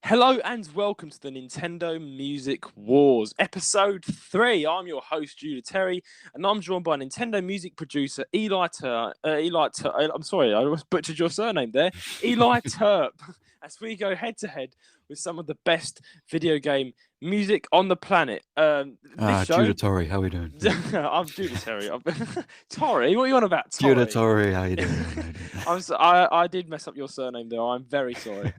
Hello and welcome to the Nintendo Music Wars, Episode 3. I'm your host, Judah Terry, and I'm joined by Nintendo music producer I'm sorry, I almost butchered your surname there, Eli Turp, as we go head-to-head with some of the best video game music on the planet. Judah Torrey, how are we doing? I'm Judah Terry. Torrey? What are you on about, Torrey? Judah Torrey, how you doing? I did mess up your surname there. I'm very sorry.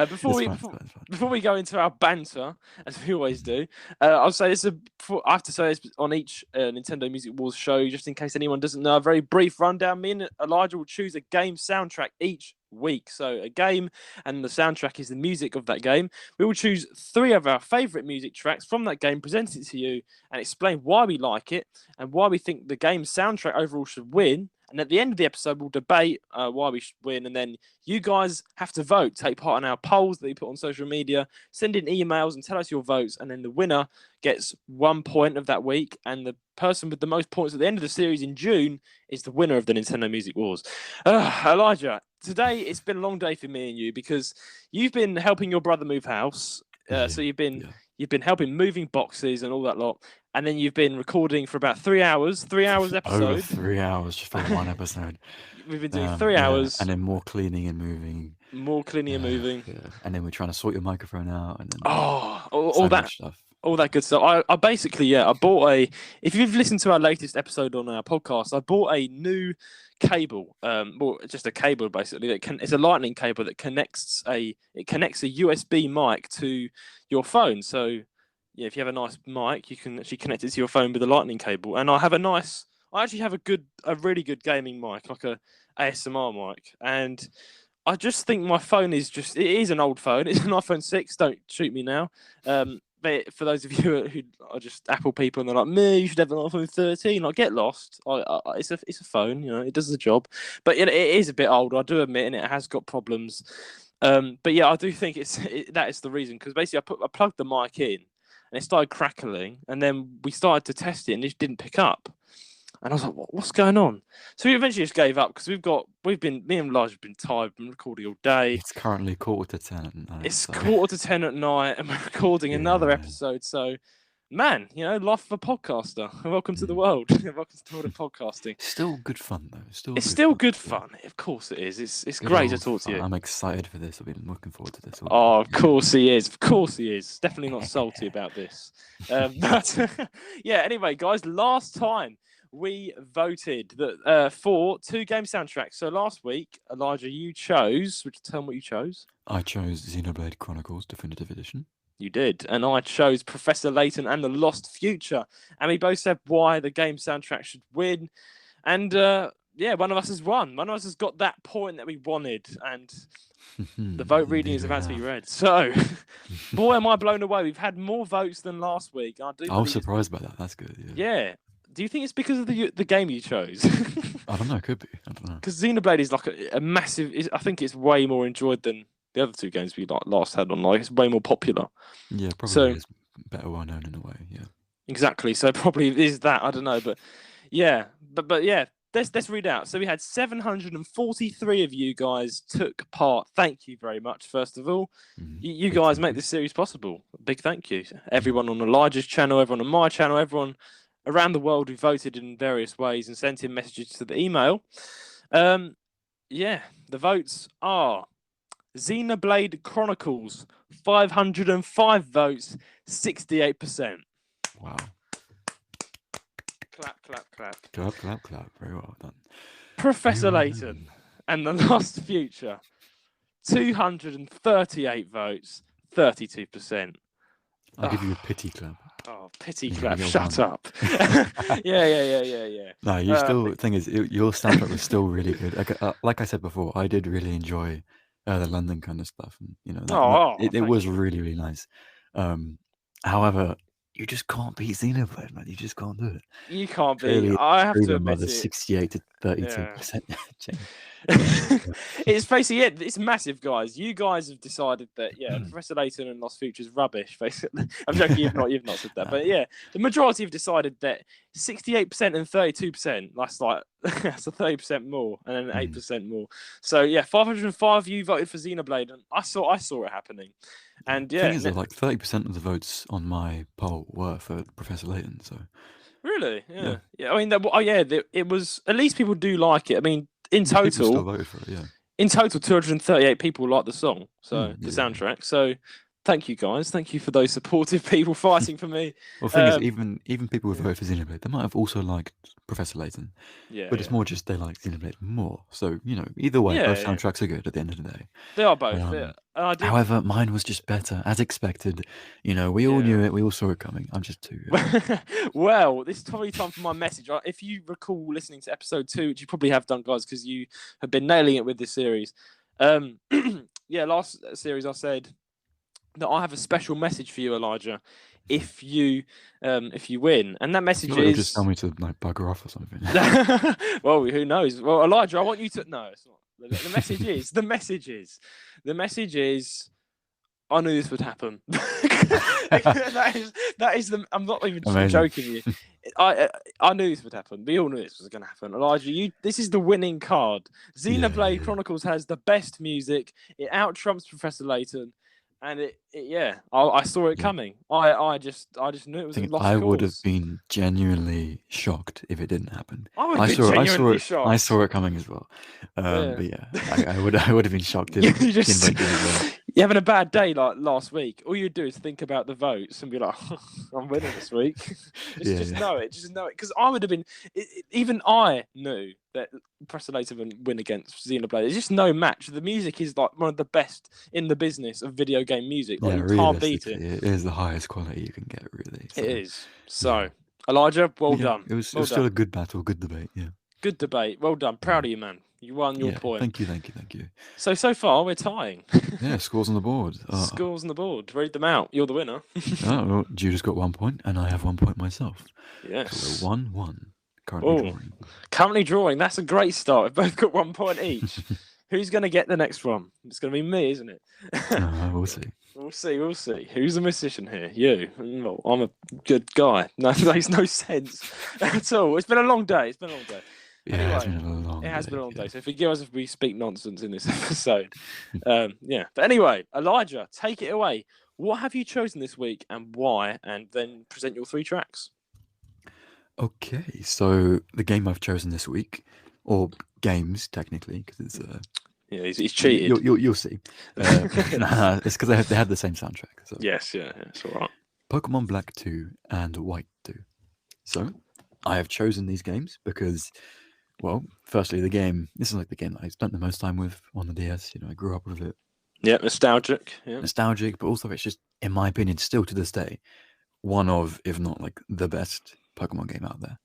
Before we go into our banter, as we always do, I'll say this. I have to say this on each Nintendo Music Wars show, just in case anyone doesn't know. A very brief rundown. Me and Elijah will choose a game soundtrack each week. So a game, and the soundtrack is the music of that game. We will choose 3 of our favourite music tracks from that game, present it to you, and explain why we like it and why we think the game's soundtrack overall should win. And at the end of the episode, we'll debate why we should win. And then you guys have to vote, take part in our polls that we put on social media, send in emails and tell us your votes. And then the winner gets 1 point of that week. And the person with the most points at the end of the series in June is the winner of the Nintendo Music Wars. Elijah, today it's been a long day for me and you because you've been helping your brother move house. So you've been helping moving boxes and all that lot. And then you've been recording for about 3 hours. 3 hours episode. Over 3 hours just for one episode. We've been doing 3 hours. And then more cleaning and moving. Yeah. And then we're trying to sort your microphone out. And then all that stuff. All that good stuff. I basically, I bought if you've listened to our latest episode on our podcast, I bought a new cable. Just a cable basically. It's a lightning cable that connects a USB mic to your phone. So yeah, if you have a nice mic, you can actually connect it to your phone with a lightning cable. And I actually have a really good gaming mic, like a ASMR mic. And I just think my phone it is an old phone. It's an iPhone 6. Don't shoot me now. But for those of you who are just Apple people and they're like, me, you should have an iPhone 13. Like, get lost. It's a phone, it does the job. But it is a bit old, I do admit, and it has got problems. But yeah, I do think that is the reason. Because basically I plugged the mic in and it started crackling. And then we started to test it and it didn't pick up. And I was like, what's going on? So we eventually just gave up because me and Elijah have been tired, been recording all day. It's currently 9:45 at night. It's 9:45 at night and we're recording another episode. So, man, life of a podcaster. Welcome to the world. Welcome to the world of podcasting. Still good fun, though. It's still good fun. Of course it is. It's great to talk to you. I'm excited for this. I've been looking forward to this. Of course he is. Of course he is. Definitely not salty about this. But, yeah, anyway, guys, last time we voted for 2 game soundtracks. So last week, Elijah, you chose. Would you tell me what you chose? I chose Xenoblade Chronicles Definitive Edition. You did. And I chose Professor Layton and the Lost Future. And we both said why the game soundtrack should win. And one of us has won. One of us has got that point that we wanted. And the vote reading is about to be read. So, boy, am I blown away. We've had more votes than last week. I was surprised by that. That's good. Yeah. Do you think it's because of the game you chose? I don't know. It could be. I don't know. Because Xenoblade is like a massive. I think it's way more enjoyed than the other 2 games we last had on. It's way more popular. Yeah, probably is better well known in a way. Yeah. Exactly. So probably it is that. I don't know, but yeah, but yeah. Let's read out. So we had 743 of you guys took part. Thank you very much. First of all, you guys make this series possible. Big thank you, everyone on Elijah's channel, everyone on my channel, everyone around the world who voted in various ways and sent in messages to the email. The votes are Xenoblade Chronicles, 505 votes, 68%. Wow. Clap, clap, clap. Clap, clap, clap. Very well done. Professor Layton and the Lost Future, 238 votes, 32%. I'll give you a pity clap. Oh, pity clap! Shut up. Yeah. No, you still. The thing is, your soundtrack was still really good. Like I said before, I did really enjoy the London kind of stuff, and it was really, really nice. However, you just can't beat Xenoblade, man. You just can't do it. You can't beat. I have to admit it. 68 to 32% change. It's basically it's massive, guys. You guys have decided that Professor Layton and Lost Future is rubbish. Basically, I'm joking. You've not said that, but yeah, the majority have decided that 68% and 32%. that's a 30% more, and then 8% more. So yeah, 505 of you voted for Xenoblade, and I saw it happening. And the thing is, that like 30% of the votes on my poll were for Professor Layton. So really, yeah. I mean, it was. At least people do like it. I mean, in total, people still voted for it. Yeah. In total, 238 people like the song, so the soundtrack. So, thank you guys. Thank you for those supportive people fighting for me. Well, the thing is, even people who voted for Xenoblade, they might have also liked Professor Layton. Yeah, but it's more just they like Xenoblade more. So either way, both soundtracks are good at the end of the day. They are both. However, mine was just better, as expected. We all knew it. We all saw it coming. I'm just too. Well, this is probably time for my message. If you recall listening to episode 2, which you probably have done, guys, because you have been nailing it with this series. Last series I said that I have a special message for you, Elijah. If you win, and that message is just tell me to like bugger off or something. Well, who knows? Well, Elijah, I want you to no, it's not. The message is I knew this would happen. that is the. I'm not even joking you. I knew this would happen. We all knew this was going to happen. Elijah, this is the winning card. Xenoblade Chronicles has the best music. It out trumps Professor Layton. And I saw it coming. I just knew it was a lost cause. I would have been genuinely shocked if it didn't happen. I saw it coming as well. But yeah, I would have been shocked if you're having a bad day like last week. All you do is think about the votes and be like, I'm winning this week. Just know it. Just know it. Because I would have been. Even I knew that Professor Layton would win against Xenoblade. There's just no match. The music is like one of the best in the business of video game music. Like, you can't beat it. It is the highest quality you can get, really. So, it is. So, Elijah, well done. It was still a good battle, good debate. Yeah. Good debate. Well done. Proud of you, man. You won your point. Thank you. So far, we're tying. Yeah, scores on the board. Scores on the board. Read them out. You're the winner. Well, Judah's got 1 point, and I have 1 point myself. Yes. So we're 1-1. Currently drawing. That's a great start. We've both got 1 point each. Who's going to get the next one? It's going to be me, isn't it? We'll see. We'll see. Who's the musician here? You. Well, I'm a good guy. No, that makes no sense at all. It's been a long day. Yeah, anyway, it has been a long day. So forgive us if we speak nonsense in this episode. But anyway, Elijah, take it away. What have you chosen this week and why? And then present your 3 tracks. Okay, so the game I've chosen this week, or games technically, because it's he's cheated. You'll see. It's because they had the same soundtrack. So. Yes, it's all right. Pokémon Black 2 and White 2. So I have chosen these games because, well, firstly, this is like the game that I spent the most time with on the DS. I grew up with it. Yeah, nostalgic. Yeah. Nostalgic, but also it's just, in my opinion, still to this day, one of, if not like the best Pokemon game out there.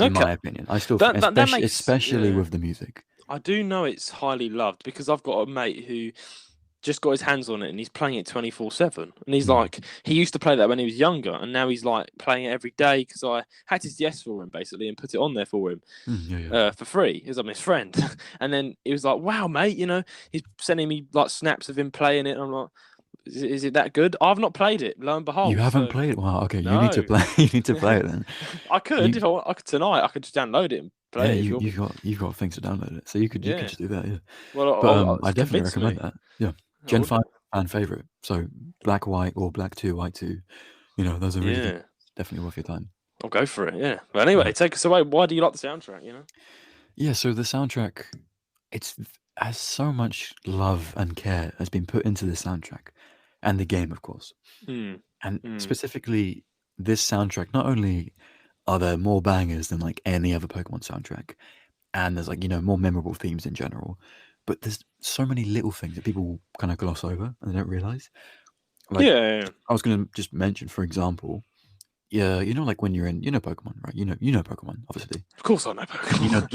In my opinion, I still think, especially with the music. I do know it's highly loved because I've got a mate who just got his hands on it and he's playing it 24/7. And he's like, he used to play that when he was younger, and now he's like playing it every day because I had his DS for him basically and put it on there for him for free because I'm his friend. And then he was like, "Wow, mate, he's sending me like snaps of him playing it." And I'm like, Is it that good? I've not played it. Lo and behold, you haven't played it. Wow. Okay, no. You need to play. You need to play it then. I could if I could tonight. I could just download it and play it. You've got things to download it, so you could just do that. Yeah. Well, but I definitely recommend that. Yeah. Gen 5 fan favorite. So Black White or Black 2 White 2. Those are really good. Definitely worth your time. I'll go for it. Yeah. But anyway, take us away. Why do you like the soundtrack? Yeah. So the soundtrack, has so much love and care has been put into the soundtrack. And the game, of course. Specifically, this soundtrack, not only are there more bangers than like any other Pokemon soundtrack, and there's like, more memorable themes in general, but there's so many little things that people kind of gloss over and they don't realize. Like, I was going to just mention, for example, like when you're in, Pokemon, right? You know Pokemon, obviously. Of course I know Pokemon.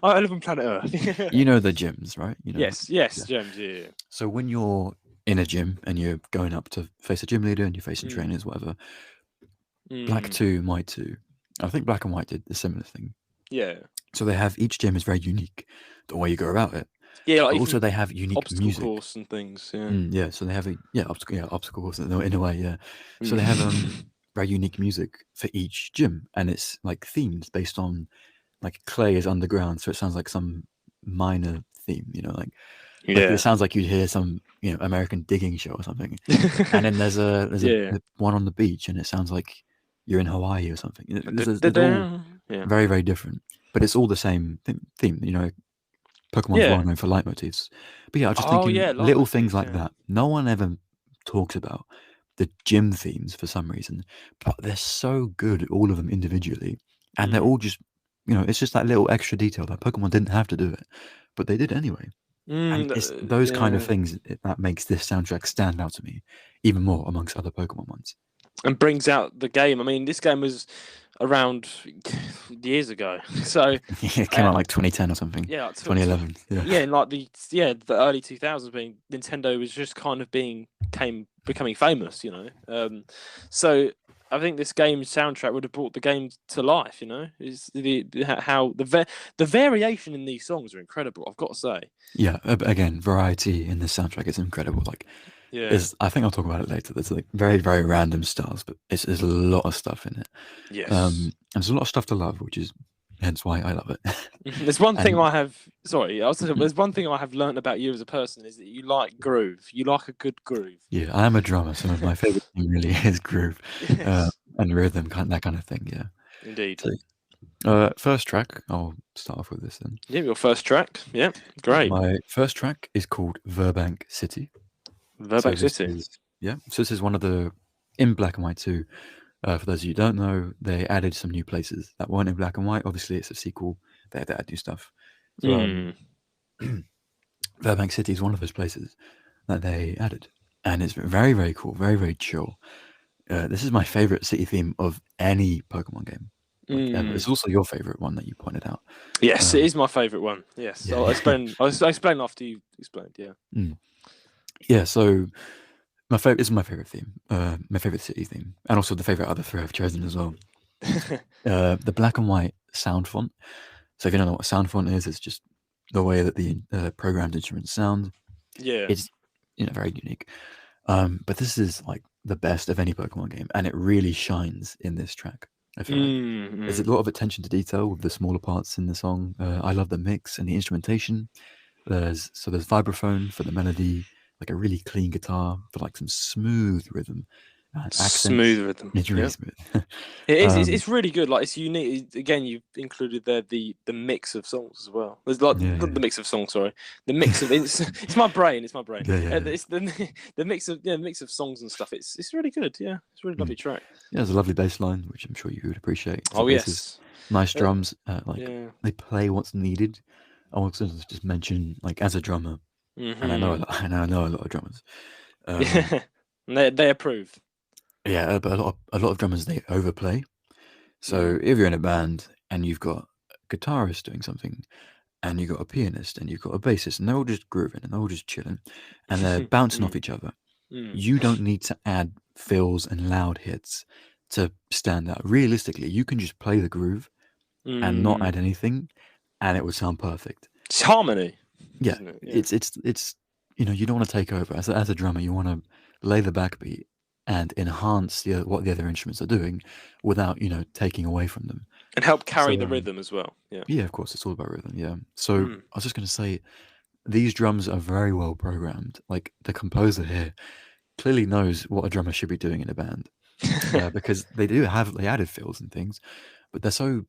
I live on planet Earth. You know the gyms, right? Yes, gyms, yeah. So when you're in a gym and you're going up to face a gym leader and you're facing trainers, whatever, Black 2, White 2, I think Black and White did a similar thing. Yeah. So they have, each gym is very unique, the way you go about it. Yeah, like also they have unique obstacle music. Course and things. So they have obstacle course in a way. Yeah. So they have very unique music for each gym, and it's like themed based on like clay is underground, so it sounds like some minor theme, like it sounds like you'd hear some American digging show or something. And then there's a one on the beach, and it sounds like you're in Hawaii or something. It's all very, very different, but it's all the same theme. Pokemon's well known for leitmotifs, but I was just thinking little things like that. No one ever talks about the gym themes for some reason, but they're so good, all of them individually, and they're all just it's just that little extra detail that Pokemon didn't have to do it, but they did anyway. And it's those kind of things that makes this soundtrack stand out to me even more amongst other Pokemon ones. And brings out the game. I mean, this game was around years ago, so it came out like 2010 or something. Yeah, 2011. Yeah, in like the early 2000s, being Nintendo was just kind of becoming famous, So I think this game's soundtrack would have brought the game to life. Is how the variation in these songs are incredible. I've got to say. Yeah, again, variety in the soundtrack is incredible. Like, I think I'll talk about it later. There's like very, very random styles, but there's a lot of stuff in it. Yes, and there's a lot of stuff to love, which is hence why I love it. There's one thing I have. Sorry, there's one thing I have learned about you as a person is that you like groove. You like a good groove. Yeah, I am a drummer, so my favorite thing really is groove and rhythm, that kind of thing. Yeah, indeed. So, first track, I'll start off with this then. Yeah, your first track. Yeah, great. My first track is called Virbank City. Virbank City. So this is one of the in Black and White 2. For those of you who don't know, they added some new places that weren't in Black and White. Obviously, it's a sequel. They had to add new stuff. So, Virbank City is one of those places that they added, and it's very, very cool, very, very chill. This is my favorite city theme of any Pokemon game. It's also your favorite one that you pointed out. Yes, it is my favorite one. Yes, yeah. I'll explain after you explained. Yeah. Yeah. So this is my favorite theme, my favorite city theme, and also the favorite other three I've chosen as well. The Black and White sound font. So if you don't know what a sound font is, it's just the way that the programmed instruments sound. Yeah, it's very unique. But this is like the best of any Pokemon game, and it really shines in this track. I feel like there's a lot of attention to detail with the smaller parts in the song. I love the mix and the instrumentation. There's vibraphone for the melody, like a really clean guitar for like some smooth rhythm. Smooth rhythm. It's really smooth. It is. It's really good. Like, it's unique. Again, you've included there the mix of songs as well. There's like the mix of songs. Sorry, the mix of it's my brain. It's my brain. It's the mix of songs and stuff. It's really good. Yeah, it's a really lovely track. Yeah, there's a lovely bass line, which I'm sure you would appreciate. Yes, nice drums. They play what's needed. I want to just mention, like, as a drummer, and I know a lot of drummers. They approve. Yeah, but a lot of drummers, they overplay. So if you're in a band and you've got a guitarist doing something, and you've got a pianist and you've got a bassist, and they're all just grooving and they're all just chilling, and they're bouncing off each other, you don't need to add fills and loud hits to stand out. Realistically, you can just play the groove and not add anything, and it would sound perfect. It's harmony. Yeah, it's you don't want to take over as a drummer. You want to lay the backbeat and enhance what the other instruments are doing without taking away from them, and help carry the rhythm as well. Yeah, of course, it's all about rhythm. Yeah. So I was just going to say, these drums are very well programmed. Like, the composer here clearly knows what a drummer should be doing in a band, because they added fills and things, but they're so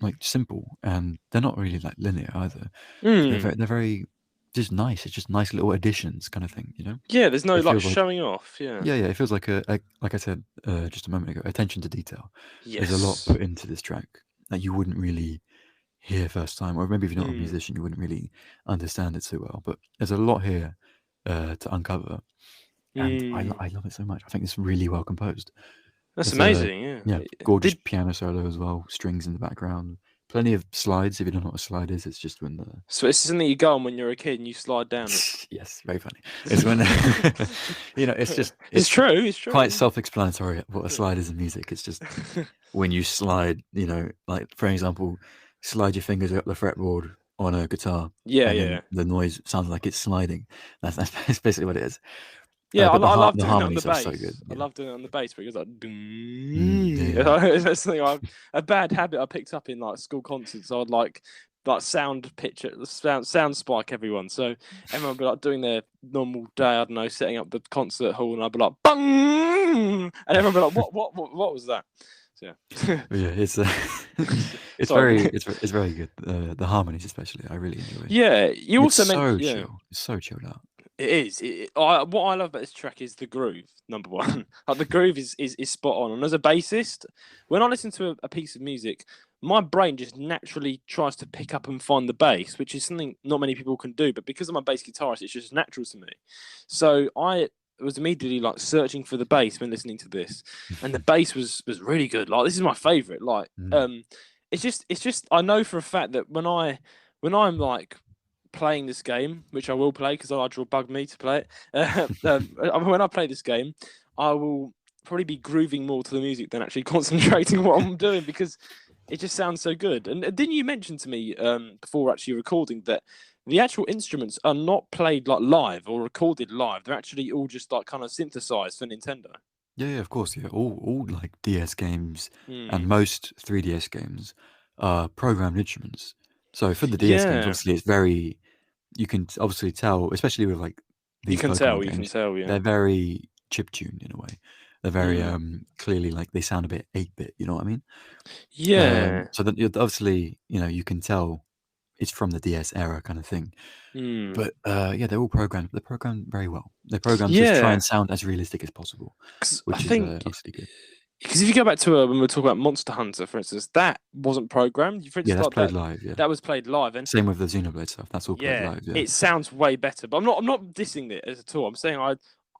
like simple, and they're not really like linear either. They're very just nice. It's just nice little additions, kind of thing, Yeah, there's no like showing off. Yeah. It feels like like I said just a moment ago, attention to detail. Yes. There's a lot put into this track that you wouldn't really hear first time, or maybe if you're not a musician, you wouldn't really understand it so well. But there's a lot here to uncover, and I love it so much. I think it's really well composed. That's amazing. Yeah, gorgeous piano solo as well, strings in the background. Plenty of slides. If you don't know what a slide is, it's just when So it's something you go on when you're a kid and you slide down it. Yes, very funny. It's when it's just it's true. It's true. Quite self-explanatory what a slide is in music. It's just when you slide. Like, for example, slide your fingers up the fretboard on a guitar. Yeah. The noise sounds like it's sliding. That's basically what it is. Yeah, I love the doing it on the harmonies are so bass. good. I Yeah. love doing it on the bass because like, Yeah. that's something a bad habit I picked up in like school concerts. I'd like sound pitch it, sound spike everyone. So everyone would be like doing their normal day. I don't know, setting up the concert hall, and I'd be like, bang, and everyone would be like, what was that? So, yeah. Yeah, it's it's Sorry. it's very good. The harmonies especially, I really enjoy. Yeah, you It's also so mentioned chill. It's so chilled out. It is. What I love about this track is the groove. Number one, like the groove is spot on. And as a bassist, when I listen to a piece of music, my brain just naturally tries to pick up and find the bass, which is something not many people can do. But because I'm a bass guitarist, it's just natural to me. So I was immediately like searching for the bass when listening to this, and the bass was really good. Like this is my favorite. Like it's just I know for a fact that when I'm like playing this game, which I will play because Elijah will bug me to play it. When I play this game, I will probably be grooving more to the music than actually concentrating on what I'm doing because it just sounds so good. And didn't you mention to me before actually recording that the actual instruments are not played like live or recorded live? They're actually all just like kind of synthesized for Nintendo. Yeah, of course. Yeah, all like DS games and most 3DS games are programmed instruments. So for the DS games, obviously, it's very. You can obviously tell, especially with like these Pokemon games, you can tell, yeah. they're very chip tuned in a way. They're very clearly like they sound a bit 8-bit. You know what I mean? Yeah. So that obviously, you can tell it's from the DS era kind of thing. But yeah, they're all programmed. They're programmed very well. They're programmed to try and sound as realistic as possible, which is obviously good. Because if you go back to when we were talking about Monster Hunter, for instance, that wasn't programmed. For instance, yeah, that's played live. Yeah, that was played live. And same with the Xenoblade stuff. That's all played live. Yeah, it sounds way better. But I'm not dissing it at all. I'm saying I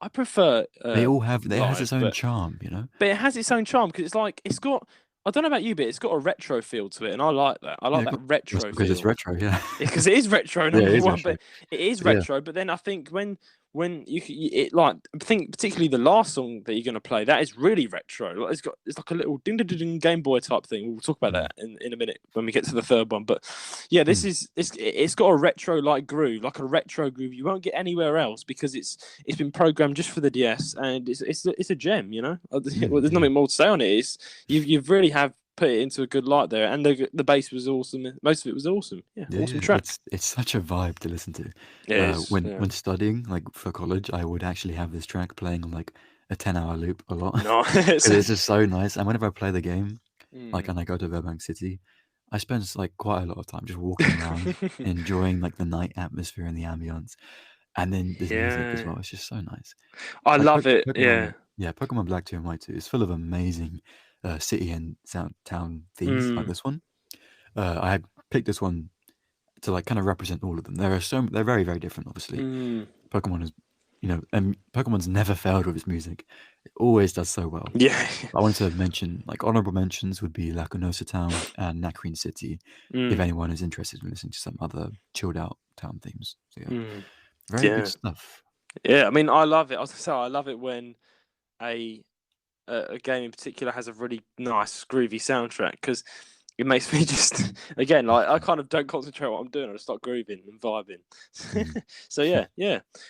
prefer. They all have. It has its own charm, But it has its own charm because it's like it's got. I don't know about you, but it's got a retro feel to it, and I like that. I like that retro feel because it's retro. Yeah, because it is retro. Number one, but it is retro. Yeah. But then I think when I think particularly the last song that you're going to play, that is really retro. It's like a little ding ding ding Game Boy type thing. We'll talk about that in a minute when we get to the third one. But yeah, it's got a retro like groove, like a retro groove you won't get anywhere else because it's been programmed just for the DS, and it's a gem. You know, well, there's nothing more to say on it. You've really have put it into a good light there, and the bass was awesome. Most of it was awesome. Yeah, awesome track. It's such a vibe to listen to. When studying, like for college, I would actually have this track playing on like a 10-hour loop a lot. Nice. It's just so nice. And whenever I play the game, like and I go to Virbank City, I spend like quite a lot of time just walking around, enjoying like the night atmosphere and the ambience, and then the music as well. It's just so nice. I love it. Pokemon Black 2 and White 2 is full of amazing city and town themes like this one. I had picked this one to like kind of represent all of them. They're very, very different, obviously. Pokemon is, and Pokemon's never failed with its music. It always does so well. Yeah. I wanted to mention, like, honorable mentions would be Lacunosa Town and Nacrene City, if anyone is interested in listening to some other chilled out town themes. So yeah, very good stuff. Yeah, I mean, I love it. I love it when a game in particular has a really nice groovy soundtrack because it makes me just again like I kind of don't concentrate on what I'm doing. I just start grooving and vibing. So yeah.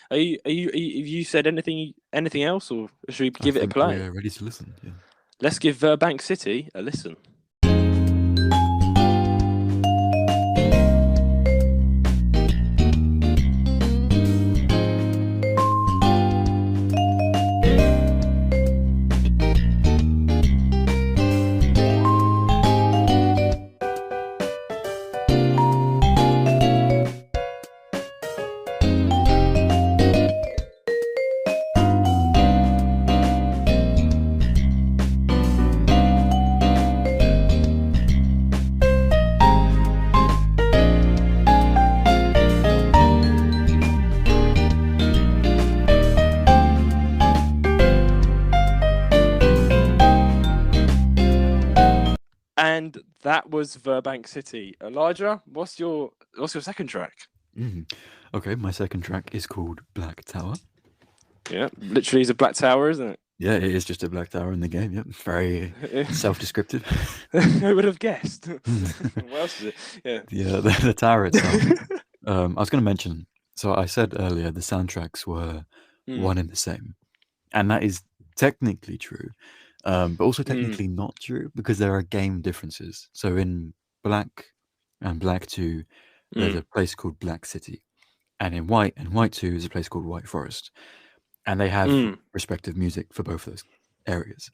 Have you said anything else, or should we give it a play? We're ready to listen. Yeah. Let's give Virbank City a listen. And that was Virbank City. Elijah, what's your second track? Okay, my second track is called Black Tower. Yeah, literally is a black tower, isn't it? Yeah, it is just a black tower in the game. Yep, very self-descriptive. Who would have guessed? What else is it? Yeah, the tower itself. I was going to mention. So I said earlier the soundtracks were one and the same, and that is technically true, but also technically not true because there are game differences. So in Black and Black 2, there's a place called Black City, and in White 2 is a place called White Forest, and they have respective music for both those areas.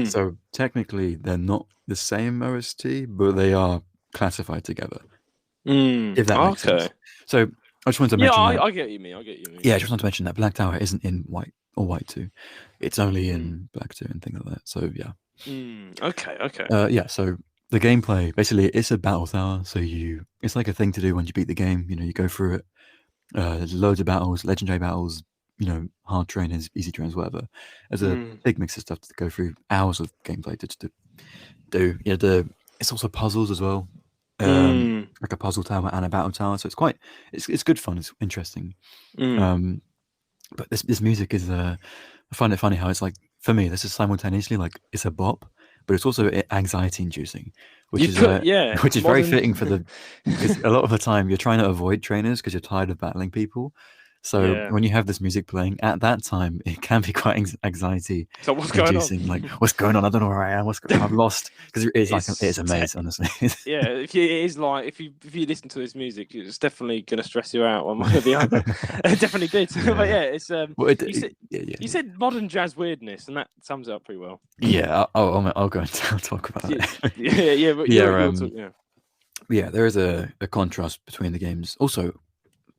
So technically they're not the same OST, but they are classified together. If that makes sense. So I just wanted to mention that. I get you mean. Yeah, I just wanted to mention that Black Tower isn't in White or White 2. It's only in Black 2 and things like that. So yeah. Okay. Yeah, so the gameplay, basically it's a battle tower, so it's like a thing to do when you beat the game, you go through it. There's loads of battles, legendary battles, hard trainers, easy trainers, whatever. There's a big mix of stuff to go through, hours of gameplay to do. It's also puzzles as well. Like a puzzle tower and a battle tower, so it's good fun. It's interesting. But this music is I find it funny how it's like, for me, this is simultaneously like it's a bop, but it's also anxiety inducing, which is very fitting for because a lot of the time you're trying to avoid trainers because you're tired of battling people. So when you have this music playing at that time, it can be quite anxiety inducing. Like, what's going on? I don't know where I am. I've lost, because it's a maze, honestly. If you listen to this music, it's definitely going to stress you out one way or the other. It definitely did. But it's you said modern jazz weirdness, and that sums it up pretty well. Yeah, I'll go and talk about it. Yeah, there is a contrast between the games. Also,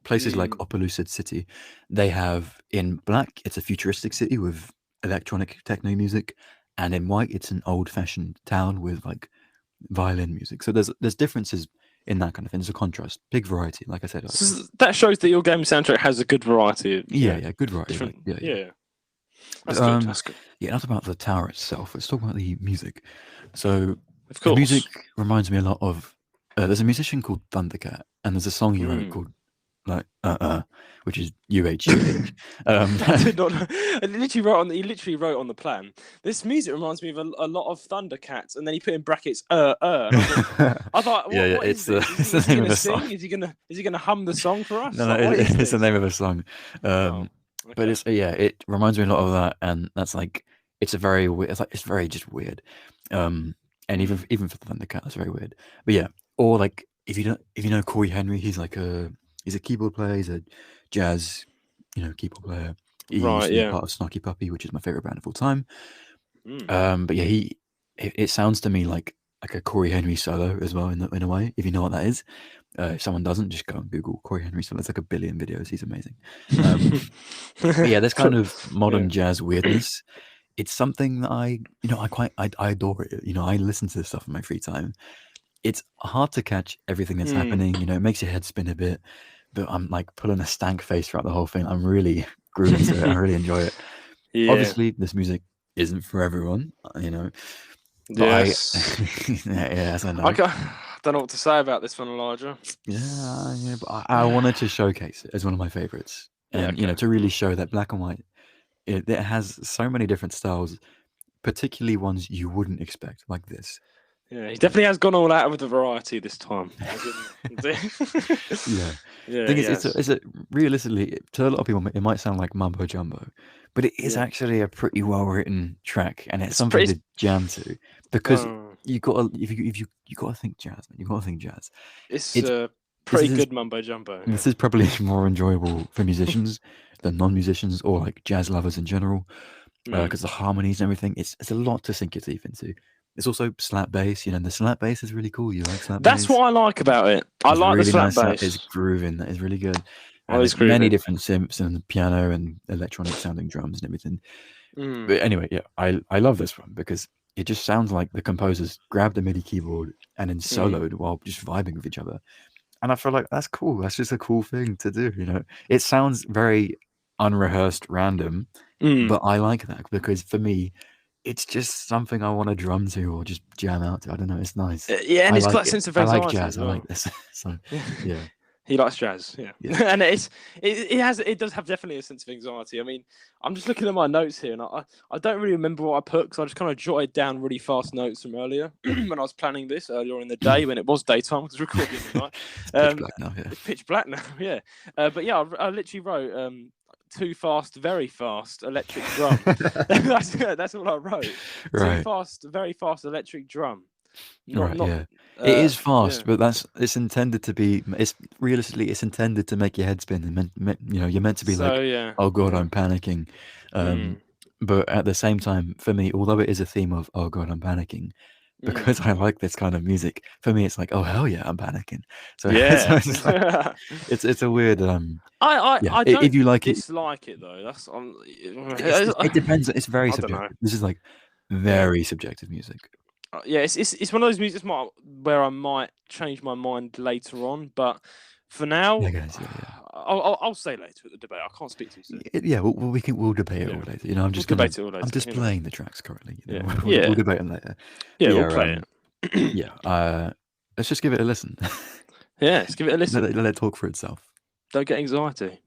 places like Opelucid City, they have, in Black, it's a futuristic city with electronic techno music, and in White, it's an old-fashioned town with like violin music. So there's differences in that kind of thing. There's a contrast, big variety, like I said. So that shows that your game soundtrack has a good variety. Good variety. That's good. That's good. Yeah, not about the tower itself. Let's talk about the music. So the music reminds me a lot of. There's a musician called Thundercat, and there's a song he wrote called which is UH. I did not know. He literally wrote on the plan, this music reminds me of a lot of Thundercats, and then he put in brackets And I thought, what is this? Is he going to sing? Is he gonna hum the song for us? No, it's the name of a song. But it reminds me a lot of that, and that's like, it's very just weird. And even for the Thundercat, it's very weird. But yeah, or like if you know Corey Henry, he's a keyboard player. He's a jazz, keyboard player. He's part of Snarky Puppy, which is my favorite band of all time. But yeah, it sounds to me like a Corey Henry solo as well in a way. If you know what that is, if someone doesn't, just go and Google Corey Henry solo. It's like 1 billion videos. He's amazing. But yeah, this kind of modern jazz weirdness. It's something that I adore it. I listen to this stuff in my free time. It's hard to catch everything that's happening. It makes your head spin a bit. But I'm like pulling a stank face throughout the whole thing. I'm really grooving to it. I really enjoy it. Yeah. Obviously, this music isn't for everyone, Yes. Yes, I know. I don't know what to say about this one, Elijah. Yeah, but I wanted to showcase it as one of my favorites, and to really show that Black and White, it has so many different styles, particularly ones you wouldn't expect, like this. Yeah, he definitely has gone all out with the variety this time. It's realistically, to a lot of people, it might sound like mumbo jumbo, but it is actually a pretty well written track, and it's something to jam to, because you gotta think jazz, man. You gotta think jazz. It's pretty good mumbo jumbo. Yeah. This is probably more enjoyable for musicians than non-musicians or like jazz lovers in general, because the harmonies and everything. It's a lot to sink your teeth into. It's also slap bass, and the slap bass is really cool. You like slap bass? That's what I like about it. I like really the slap bass. It's grooving. That is really good. And there's many different synths and piano and electronic sounding drums and everything. But anyway, I love this one because it just sounds like the composers grabbed a MIDI keyboard and then soloed while just vibing with each other. And I feel like that's cool. That's just a cool thing to do. It sounds very unrehearsed, random, but I like that because for me, it's just something I want to drum to or just jam out to. I don't know. It's nice. And it's got that sense of anxiety. I like jazz. I like this. So yeah. He likes jazz. Yeah. And it does have definitely a sense of anxiety. I mean, I'm just looking at my notes here, and I don't really remember what I put because I just kind of jotted down really fast notes from earlier when I was planning this earlier in the day when it was daytime because recording at night. It's pitch black now. Yeah. It's pitch black now. Yeah. But yeah, I literally wrote. too fast, very fast electric drum. That's what I wrote. Right. Too fast, very fast electric drum. Right, yeah. It is fast, but it's intended to be. It's realistically, it's intended to make your head spin, and you're meant to be like, oh god, I'm panicking. But at the same time, for me, although it is a theme of oh god, I'm panicking, because I like this kind of music. For me, it's like oh hell yeah, I'm panicking. So yeah, it's, like, it's a weird. I don't if you like dislike it though. That's it depends. It's very subjective. This is like very subjective music. Yeah, it's one of those musics where I might change my mind later on, but for now, I'll say later at the debate. I can't speak too soon. Yeah, we'll debate it all later. You know, I'm just playing the tracks currently. You know? We'll debate them later. Yeah, we'll play it. Yeah, let's just give it a listen. Yeah, let's give it a listen. Let it talk for itself. Don't get anxiety.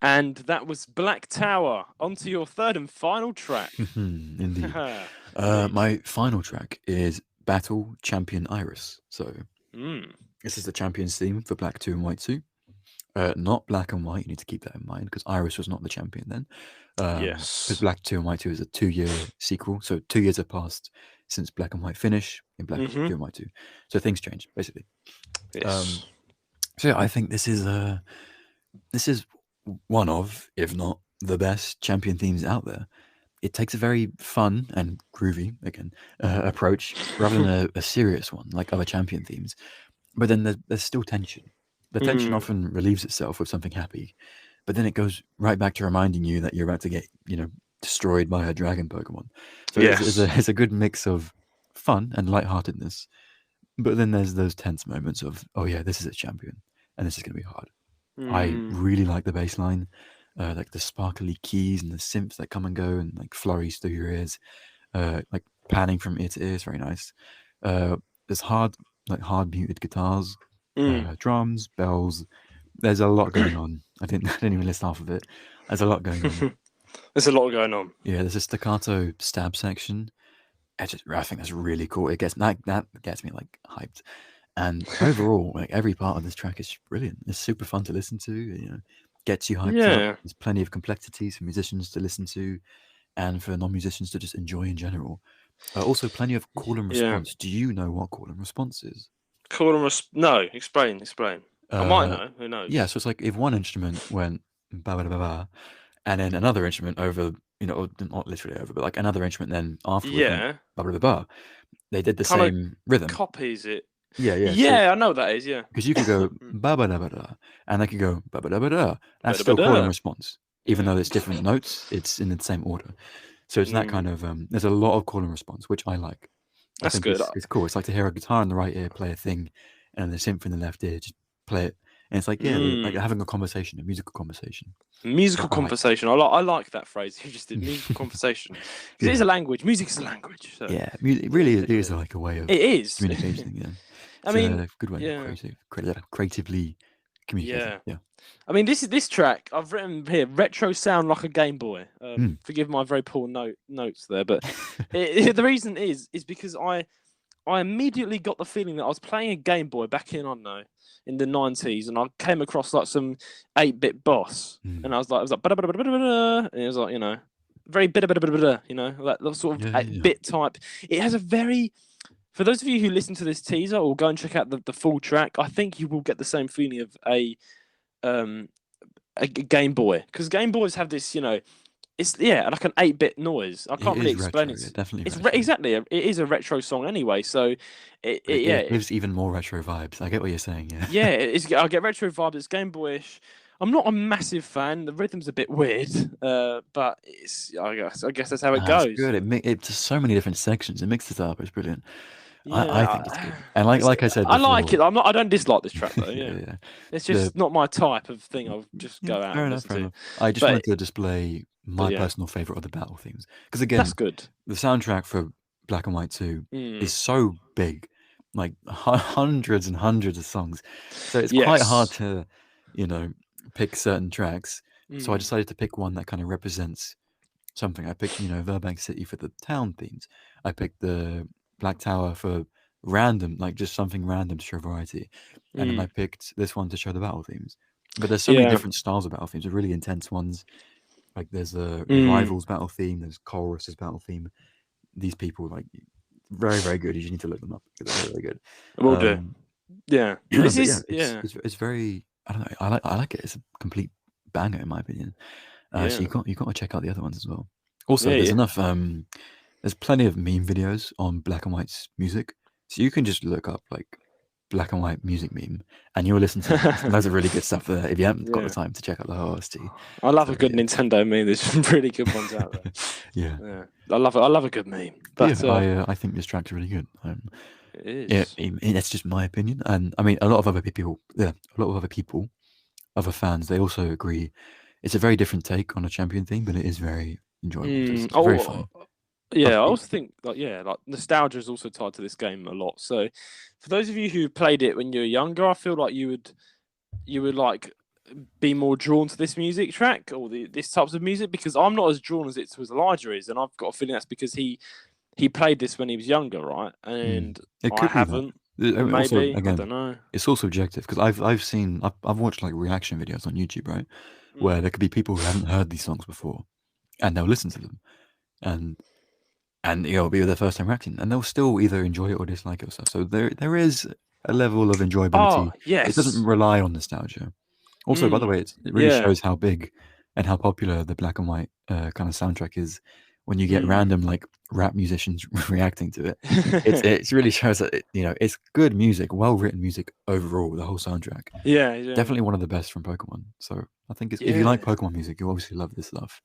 And that was Black Tower. On to your third and final track. Indeed. My final track is Battle Champion Iris. So this is the champion's theme for Black 2 and White 2. Not Black and White. You need to keep that in mind because Iris was not the champion then. Yes. Because Black 2 and White 2 is a 2-year sequel. So 2 years have passed since Black and White finish in Black 2 and White 2. So things change, basically. Yes. So yeah, I think this is one of, if not the best champion themes out there. It takes a very fun and groovy, again, approach rather than a serious one like other champion themes. But then there's still tension. The tension often relieves itself with something happy, but then it goes right back to reminding you that you're about to get, destroyed by a dragon Pokemon. So it's a good mix of fun and lightheartedness. But then there's those tense moments of, oh yeah, this is a champion, and this is going to be hard. I really like the bass line, like the sparkly keys and the synths that come and go and like flurries through your ears, like panning from ear to ear is very nice. There's hard muted guitars, drums, bells. There's a lot going on. I didn't even list half of it. There's a lot going on. There's a lot going on. Yeah, there's a staccato stab section. I think that's really cool. That gets me like hyped. And overall, like every part of this track is brilliant. It's super fun to listen to. Gets you hyped up. There's plenty of complexities for musicians to listen to, and for non-musicians to just enjoy in general. Also, plenty of call and response. Do you know what call and response is? Call and response? No, explain. I might know. Who knows? Yeah, so it's like if one instrument went ba ba ba ba, and then another instrument over, or not literally over, but like another instrument then afterwards. Yeah. Ba ba ba ba. They did the same rhythm. Copies it. Yeah. Yeah, so, I know what that is, yeah. Because you could go ba ba da ba da, and they could go ba ba da ba da. That's still call and response. Even though it's different notes, it's in the same order. So it's that kind of, there's a lot of call and response, which I like. That's good. It's cool. It's like to hear a guitar in the right ear play a thing, and the synth in the left ear just play it. And it's like, like having a conversation, a musical conversation. Conversation. I like that phrase. You just did musical conversation. Because it is a language. Music is a language. So. Yeah, it really is like a way of communication. Yeah. I mean, a good way of creatively communicating. Yeah. I mean, this track I've written here. Retro sound like a Game Boy. Forgive my very poor notes there, but the reason is because I immediately got the feeling that I was playing a Game Boy back in the 90s, and I came across like some 8-bit boss, and I was like, and it was like, very like the sort of 8-bit type. It has a very. For those of you who listen to this teaser or go and check out the full track, I think you will get the same feeling of a Game Boy, because Game Boys have this, it's like an 8-bit noise. I can't really explain it. Definitely, exactly. It is a retro song anyway, so it gives even more retro vibes. I get what you're saying. Yeah. Yeah, I get retro vibes. It's Game Boyish. I'm not a massive fan. The rhythm's a bit weird, but I guess that's how it goes. It's good. It's so many different sections. It mixes up. It's brilliant. I think it's good. And like I said before, I like it. I don't dislike this track though. Yeah, yeah. It's just not my type of thing. I'll just go out and listen to. I just wanted to display my personal favorite of the battle themes because again, that's good. The soundtrack for Black and White 2 is so big, like hundreds and hundreds of songs. So it's quite hard to, pick certain tracks. So I decided to pick one that kind of represents something. I picked, Virbank City for the town themes. I picked the Black Tower for random, like just something random to show variety. And then I picked this one to show the battle themes. But there's so many different styles of battle themes, really intense ones. Like there's a Rivals battle theme, there's Chorus's battle theme. These people, like, very, very good. You just need to look them up. They're very, very good. We'll do. Yeah. It's very, I don't know, I like it. It's a complete banger in my opinion. So you've got to check out the other ones as well. Also, there's enough, there's plenty of meme videos on Black and White's music. So you can just look up like Black and White music meme and you'll listen to loads of really good stuff there if you haven't got the time to check out the whole OST. I love a good Nintendo meme. There's some really good ones out there. yeah. I love a good meme. But I think this track's really good. it is. That's just my opinion. And I mean a lot of other people, other fans, they also agree it's a very different take on a champion theme, but it is very enjoyable. It's very fun. Yeah, I also think like nostalgia is also tied to this game a lot. So for those of you who played it when you were younger, I feel like you would like be more drawn to this music track or this types of music, because I'm not as drawn as Elijah is, and I've got a feeling that's because he played this when he was younger, right? And I haven't. Maybe also, again, I don't know. It's all subjective because I've watched like reaction videos on YouTube, right, where there could be people who haven't heard these songs before, and they'll listen to them, and it'll be their first time reacting, and they'll still either enjoy it or dislike it or stuff. So there is a level of enjoyability. Oh, yes. It doesn't rely on nostalgia. Also, by the way, it really shows how big and how popular the Black and White kind of soundtrack is when you get random like rap musicians reacting to it. It really shows that it's good music, well written music overall. The whole soundtrack. Yeah. Definitely one of the best from Pokemon. So I think if you like Pokemon music, you obviously love this stuff.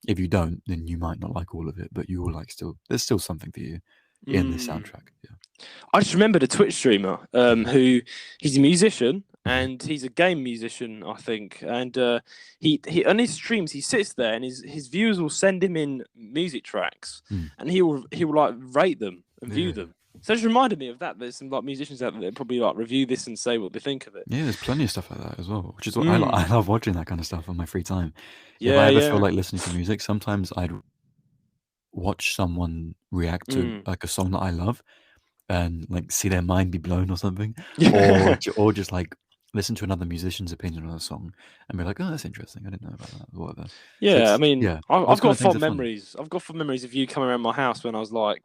If you don't, then you might not like all of it, but you will there's still something for you in this soundtrack. Yeah. I just remember the Twitch streamer who he's a musician and he's a game musician, I think. And he on his streams he sits there and his viewers will send him in music tracks and he will like rate them and view them. So it just reminded me of that. There's some like musicians out there that probably like review this and say what they think of it. Yeah, there's plenty of stuff like that as well, which is what I love watching that kind of stuff on my free time. If I ever feel like listening to music, sometimes I'd watch someone react to like a song that I love and like see their mind be blown or something, or just like listen to another musician's opinion on a song and be like, oh, that's interesting. I didn't know about that. Or whatever. Yeah, so I mean, I've got fond memories. I've got fond memories of you coming around my house when I was like,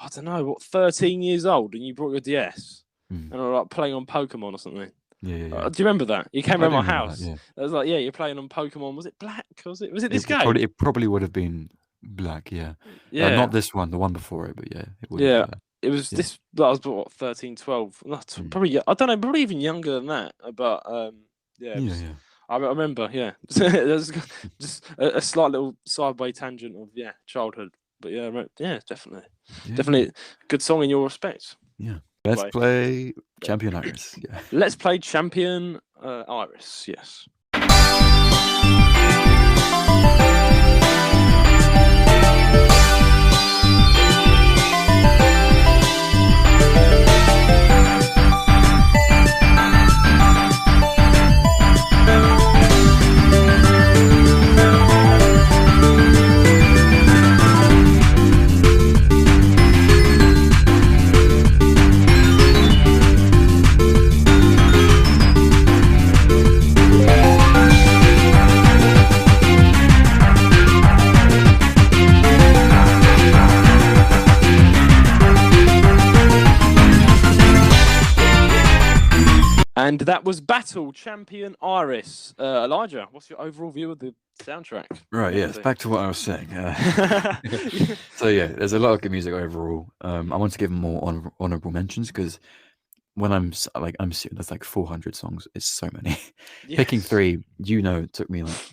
13 years old, and you brought your DS and I was like playing on Pokemon or something. Yeah. Do you remember that? You came around my house. I was like, you're playing on Pokemon. Was it Black? Was it this game? It probably would have been Black. Yeah. Not this one, the one before it, but yeah, it would. Yeah. It was this. I was 13, 12. Probably. I don't know. Probably even younger than that. But I remember. Yeah. There's just a slight little sideway tangent of childhood. But definitely. Definitely good song in your respect. Yeah. Let's play Champion Iris. Yeah. Let's play Champion Iris. Yes. And that was Battle Champion Iris. Elijah, what's your overall view of the soundtrack? Right, yes, back to what I was saying. So there's a lot of good music overall. I want to give them more honorable mentions because when I'm there's like 400 songs. It's so many. Picking Yes. 3, it took me like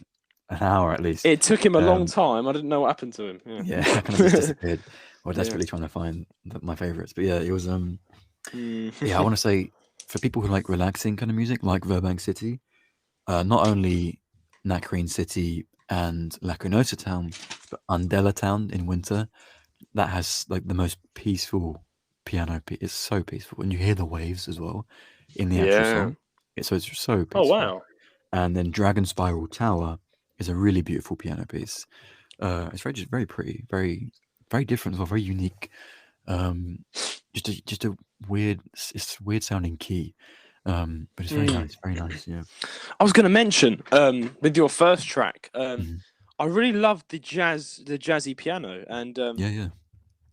an hour at least. It took him a long time. I didn't know what happened to him. Yeah, I kind of just disappeared. I was desperately trying to find my favorites. But yeah, it was yeah, I want to say for people who like relaxing kind of music, like Virbank City, not only Nakreen City and Lacunosa Town, but Undella Town in winter, that has like the most peaceful piano. It's so peaceful, and you hear the waves as well in the actual song. So it's so peaceful. Oh wow! And then Dragon Spiral Tower is a really beautiful piano piece. It's very pretty, very different, as well, very unique. Just a weird, it's weird sounding key, but it's very nice. Yeah. I was going to mention with your first track, Mm-hmm. I really loved the jazzy piano, and Yeah.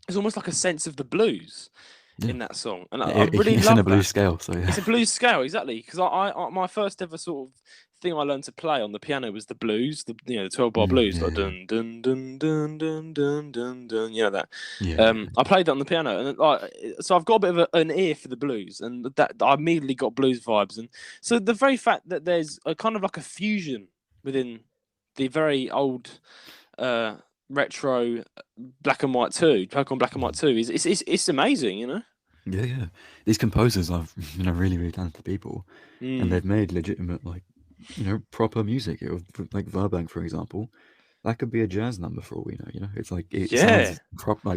there's almost like a sense of the blues in that song, and I really it's love in a blues that. scale, so yeah. It's a blues scale, exactly. Because I my first ever sort of thing I learned to play on the piano was the blues, the 12-bar blues, like dun dun dun dun dun dun dun dun, that. I played that on the piano, and so I've got a bit of an ear for the blues, and that I immediately got blues vibes, and so the very fact that there's a kind of like a fusion within the very old retro Black and White 2, Pokemon Black and White 2 it's amazing, you know. Yeah. These composers are really, really talented people, and they've made legitimate proper music. Like Virbank, for example, that could be a jazz number for all we know. It's like it sounds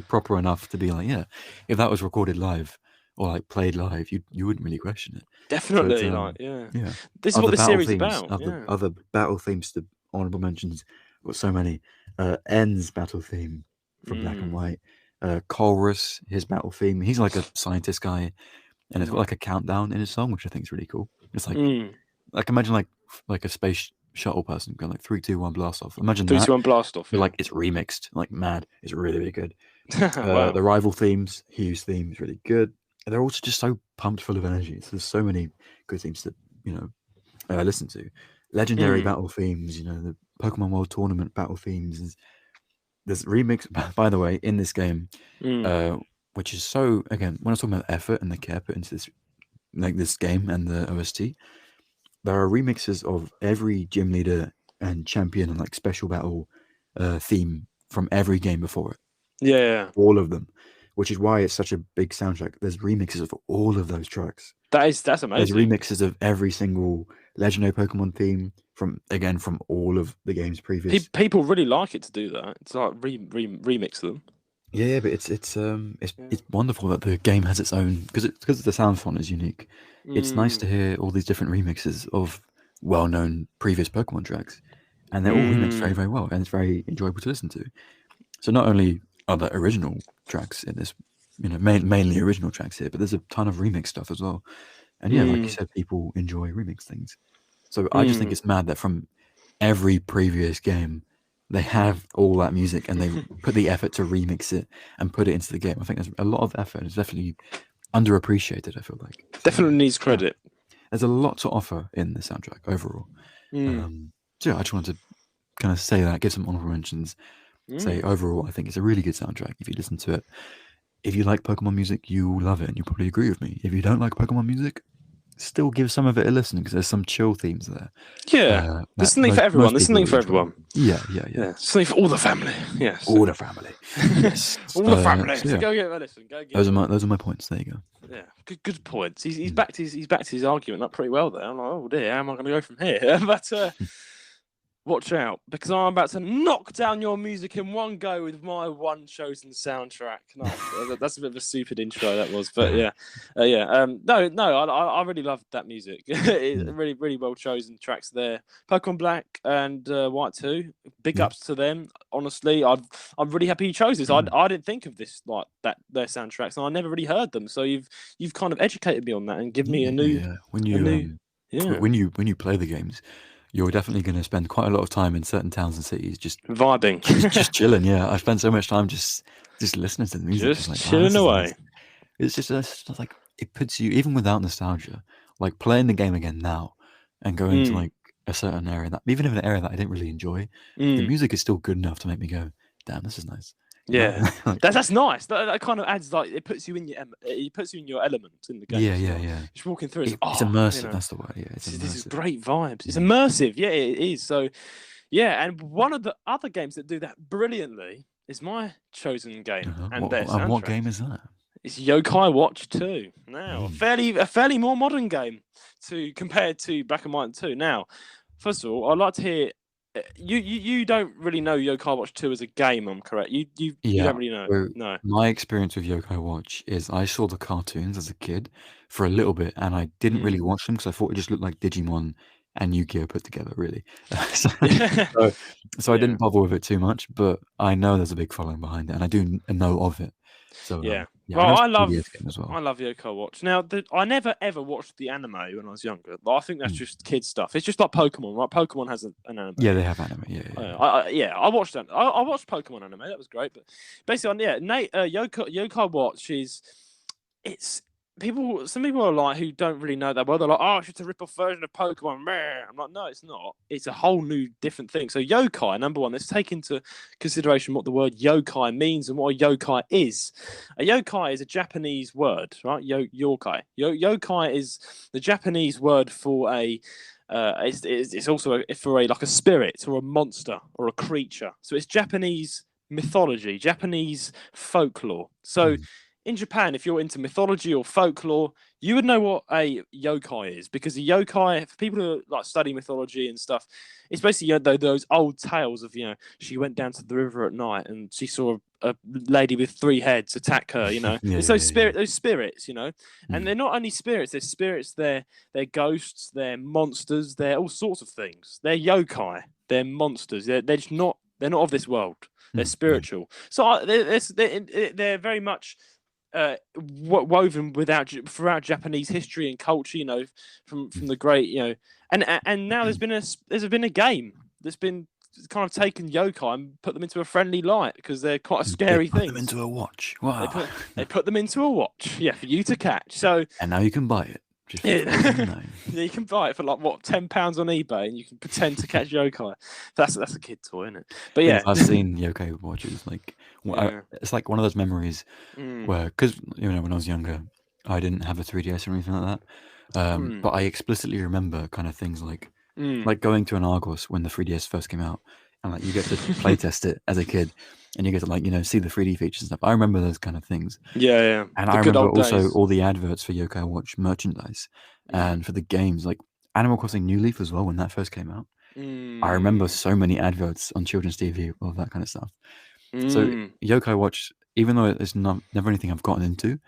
proper enough to be like, yeah, if that was recorded live or like played live, you wouldn't really question it. Definitely, So yeah. This is what other the battle series is themes, about. other battle themes, the honorable mentions. Got so many. N's battle theme from Black and White. Colrus, his battle theme. He's like a scientist guy, and it's got like a countdown in his song, which I think is really cool. It's like imagine like a space shuttle person going like 3, 2, 1, blast off. Imagine 3, that. 2, 1, blast off. Like it's remixed, like mad. It's really, really good. Wow. The rival themes, Hugh's theme is really good. And they're also just so pumped full of energy. So there's so many good themes to listen to. Legendary battle themes, the Pokemon World Tournament battle themes. There's remix, by the way, in this game, which is so, again, when I was talking about effort and the care put into this game and the OST, there are remixes of every gym leader and champion and like special battle theme from every game before it. Yeah. All of them, which is why it's such a big soundtrack. There's remixes of all of those tracks. That's amazing. There's remixes of every single legendary Pokemon theme from all of the game's previous. People really like it to do that. It's like remix them. Yeah, but it's wonderful that the game has its own, because the sound font is unique. It's nice to hear all these different remixes of well-known previous Pokemon tracks, and they're all remixed very, very well, and it's very enjoyable to listen to. So not only are there original tracks in this, mainly original tracks here, but there's a ton of remix stuff as well. And yeah, like you said, people enjoy remix things. So I just think it's mad that from every previous game, they have all that music and they put the effort to remix it and put it into the game. I think there's a lot of effort. It's definitely underappreciated, I feel like. So, definitely needs credit. There's a lot to offer in the soundtrack overall. So yeah, I just wanted to kind of say that, give some honorable mentions. Say overall, I think it's a really good soundtrack if you listen to it. If you like Pokemon music, you'll love it and you'll probably agree with me. If you don't like Pokemon music, still give some of it a listen because there's some chill themes there. Yeah, there's something for everyone. There's something for everyone. Yeah. Something for all the family. Yes. All the family. Yes. All the family. So yeah. Go get a listen. Those are my points. There you go. Yeah, good points. He's backed his argument up pretty well there. I'm like, oh dear, how am I going to go from here? But watch out, because I'm about to knock down your music in one go with my one chosen soundtrack. No, that's a bit of a stupid intro that was, but yeah. I really loved that music. It's really, really well chosen tracks there. Pokemon Black and White 2. Big ups to them. Honestly, I'm really happy you chose this. I didn't think of this like that, their soundtracks, and I never really heard them. So you've kind of educated me on that and given me a new. When you play the games, you're definitely going to spend quite a lot of time in certain towns and cities just vibing, just chilling. Yeah, I spent so much time just listening to the music, just like, chilling away. Nice. It's just like it puts you, even without nostalgia, like playing the game again now and going to like a certain area that, even if an area that I didn't really enjoy, the music is still good enough to make me go, damn, this is nice. Yeah, Like, that's nice. That kind of adds like it puts you in your element in the game. yeah. Just walking through, It's you immersive. know, That's the word. Yeah, it's this is immersive. great vibes. It's immersive. Yeah, it is. So yeah, and one of the other games that do that brilliantly is my chosen game and their soundtrack. And what game is that? It's Yokai Watch 2. Now, a fairly more modern game compared to Black and White 2. Now, first of all, I'd like to hear you don't really know Yokai Watch 2 as a game, I'm correct? You don't really know. So No. my experience with Yokai Watch is I saw the cartoons as a kid for a little bit, and I didn't really watch them because I thought it just looked like Digimon and Yu-Gi-Oh put together, really. So I didn't bother with it too much, but I know there's a big following behind it, and I do know of it. So yeah. well, I love as well. I love Yokai Watch. Now, I never ever watched the anime when I was younger. I think that's just kid stuff. It's just like Pokemon, right? Pokemon has an anime. Yeah, they have anime. I watched that. I watched Pokemon anime. That was great. But basically, Yokai Watch is some people are like who don't really know that well. They're like, oh, it's just a rip-off version of Pokemon. I'm like, no, it's not. It's a whole new different thing. So yokai, number one, let's take into consideration what the word yokai means and what a yokai is. A yokai is a Japanese word, right? Yokai. Yokai is the Japanese word for a it's also for like a spirit or a monster or a creature. So it's Japanese mythology, Japanese folklore. So in Japan, if you're into mythology or folklore, you would know what a yokai is, because a yokai, for people who like study mythology and stuff, it's basically those old tales of she went down to the river at night and she saw a lady with 3 heads attack her. It's those spirits, and they're not only spirits. They're spirits. They're ghosts. They're monsters. They're all sorts of things. They're yokai. They're monsters. They're just not. They're not of this world. They're spiritual. So they're very much woven throughout Japanese history and culture, from the great, and now there's been a game that's been kind of taken yokai and put them into a friendly light, because they're quite a scary thing. Put them into a watch. Wow. They put them into a watch, for you to catch. So and now you can buy it. You can buy it for like £10 on eBay, and you can pretend to catch yokai. That's a kid toy, isn't it? But yeah, I've seen yokai watches. Like, it's like one of those memories where, because when I was younger, I didn't have a 3DS or anything like that. But I explicitly remember kind of things like going to an Argos when the 3DS first came out, and like you get to play test it as a kid, and you get to see the 3D features and stuff. I remember those kind of things. Yeah. And I remember also all the adverts for Yokai Watch merchandise and for the games, like Animal Crossing New Leaf as well, when that first came out. I remember so many adverts on children's TV, all that kind of stuff. So Yokai Watch, even though it's never anything I've gotten into,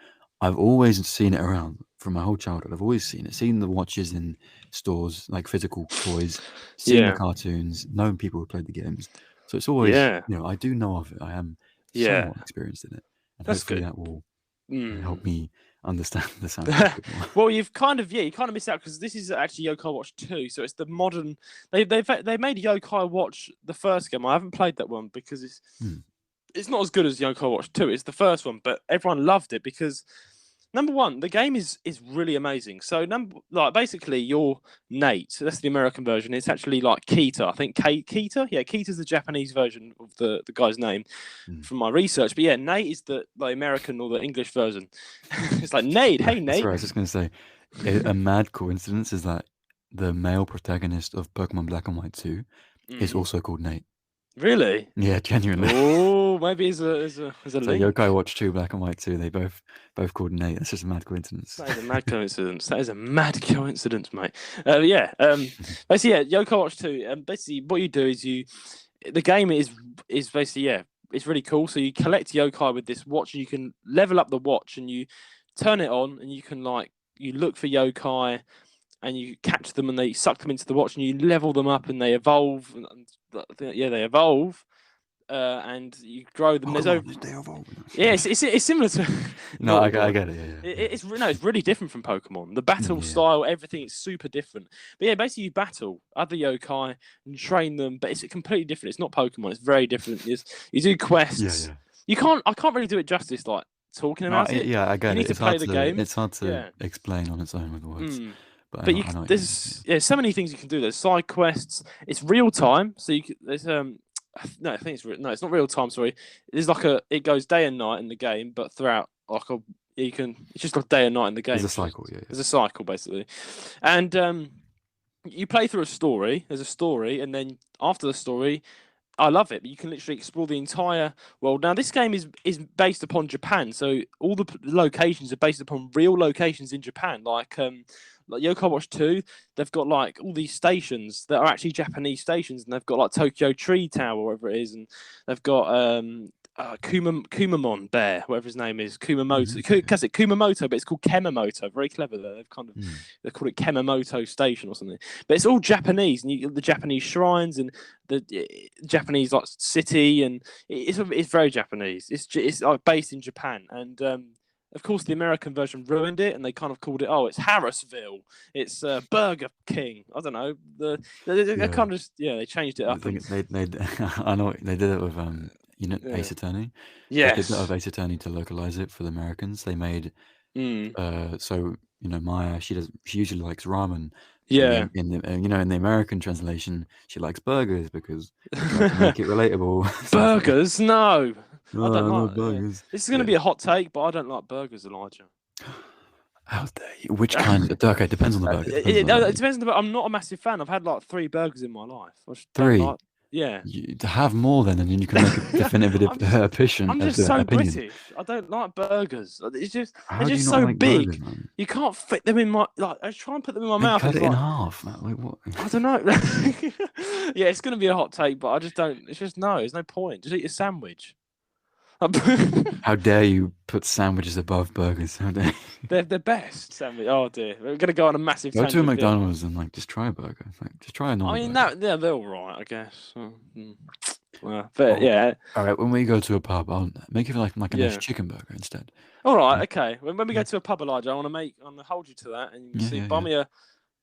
I've always seen it around from my whole childhood. I've always seen the watches in stores, like physical toys, seen the cartoons, known people who played the games. So it's always, I do know of it. I am somewhat experienced in it. And that's hopefully good. That will help me understand the sound. Well, you kind of missed out, because this is actually Yokai Watch 2. So it's the modern. They made Yokai Watch the first game. I haven't played that one because it's not as good as Yokai Watch 2. It's the first one, but everyone loved it because, number one, the game is really amazing. So basically you're Nate. So that's the American version. It's actually like Kita. I think Kita. Yeah, Kita's the Japanese version of the guy's name from my research. But yeah, Nate is the American or the English version. It's like Nate. Hey, Nate. Sorry, I was just going to say, a mad coincidence is that the male protagonist of Pokemon Black and White 2 is also called Nate. Really? Yeah, genuinely. Oh, maybe as a link. Yokai Watch 2, Black and White 2, they both called Nate. That's just a mad coincidence. That is a mad coincidence. That is a mad coincidence, mate. Basically, Yokai Watch 2. Basically, what you do is the game is basically it's really cool. So you collect yokai with this watch, and you can level up the watch, and you turn it on, and you can you look for yokai, and you catch them, and they suck them into the watch, and you level them up, and they evolve. They evolve, and you grow them. They evolve. Yeah, it's similar to. No, I get it. Yeah. It's really different from Pokemon. The battle style, everything is super different. But yeah, basically you battle other yokai and train them, but it's completely different. It's not Pokemon. It's very different. You do quests. Yeah. I can't really do it justice talking about it. Yeah, I get it. You need to play the game. It's hard to explain on its own with words. But there's so many things you can do. There's side quests. It's real time, so there's No, I think it's not real time. Sorry, it's like it goes day and night in the game, but throughout like it's just like day and night in the game. There's a cycle, yeah. There's a cycle basically, and you play through a story. There's a story, and then after the story, I love it. But you can literally explore the entire world. Now, this game is based upon Japan, so all the locations are based upon real locations in Japan, like Yokai Watch 2, they've got like all these stations that are actually Japanese stations, and they've got like Tokyo Tree Tower, or whatever it is, and they've got Kumamon Bear, whatever his name is, Kumamoto. Because it's Kumamoto, but it's called Kemamoto. Very clever there. They've kind of they call it Kemamoto Station or something. But it's all Japanese, and you get the Japanese shrines and the Japanese like city, and it's very Japanese. It's like based in Japan, and of course, the American version ruined it, and they kind of called it, it's Harrisville, it's Burger King. I don't know. They kind of they changed it up. I know they did it with Ace Attorney. Yes. They did that with Ace Attorney to localize it for the Americans. They made so Maya, she usually likes ramen. Yeah. In the American translation, she likes burgers because to make it relatable. Burgers? No. No, I don't like burgers. This is going to be a hot take, but I don't like burgers, Elijah. How dare you? Which kind? Okay, depends on the burger. It depends on the burger. I'm not a massive fan. I've had like 3 burgers in my life. 3? Yeah. To have more then, and then you can make a definitive opinion. I'm just so British. I don't like burgers. It's just they're just so like big. Burgers, you can't fit them in my I try and put them in my mouth. Cut it in half, man. Like, what? I don't know. Yeah, it's going to be a hot take, but I just don't. It's just no. There's no point. Just eat a sandwich. How dare you put sandwiches above burgers? How dare you? They're best sandwich. Oh dear, we're gonna go on a massive. Go to a McDonald's and just try a burger. Just try a normal. They're all right, I guess. But yeah. All right, when we go to a pub, I'll make it like a nice chicken burger instead. All right, okay. When we go to a pub, Elijah, I'm gonna hold you to that, and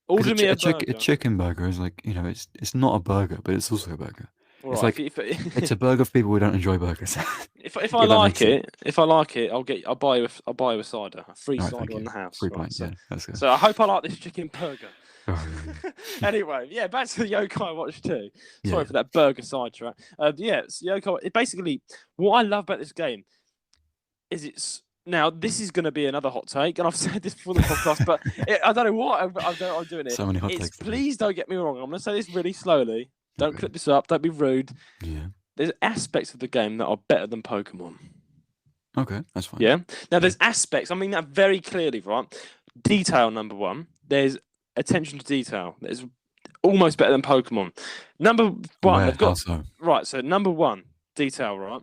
order me a burger. A chicken burger is like it's not a burger, but it's also a burger. It's right, it's a burger for people who don't enjoy burgers. If I like it, I'll buy you a cider, a free cider on the house. Free pint, yeah. So I hope I like this chicken burger. Anyway, back to the Yokai Watch 2. Sorry for that burger sidetrack. It's Yokai. Basically, what I love about this game is now this is going to be another hot take, and I've said this before the podcast, but I don't know what I'm doing it. So many hot takes. Please don't get me wrong. I'm going to say this really slowly. Don't clip this up. Don't be rude. Yeah. There's aspects of the game that are better than Pokemon. Okay, that's fine. Yeah. Now, there's aspects. I mean that very clearly, right? Detail, number one. There's attention to detail. There's almost better than Pokemon. Number one, they've got right. So number one, detail, right,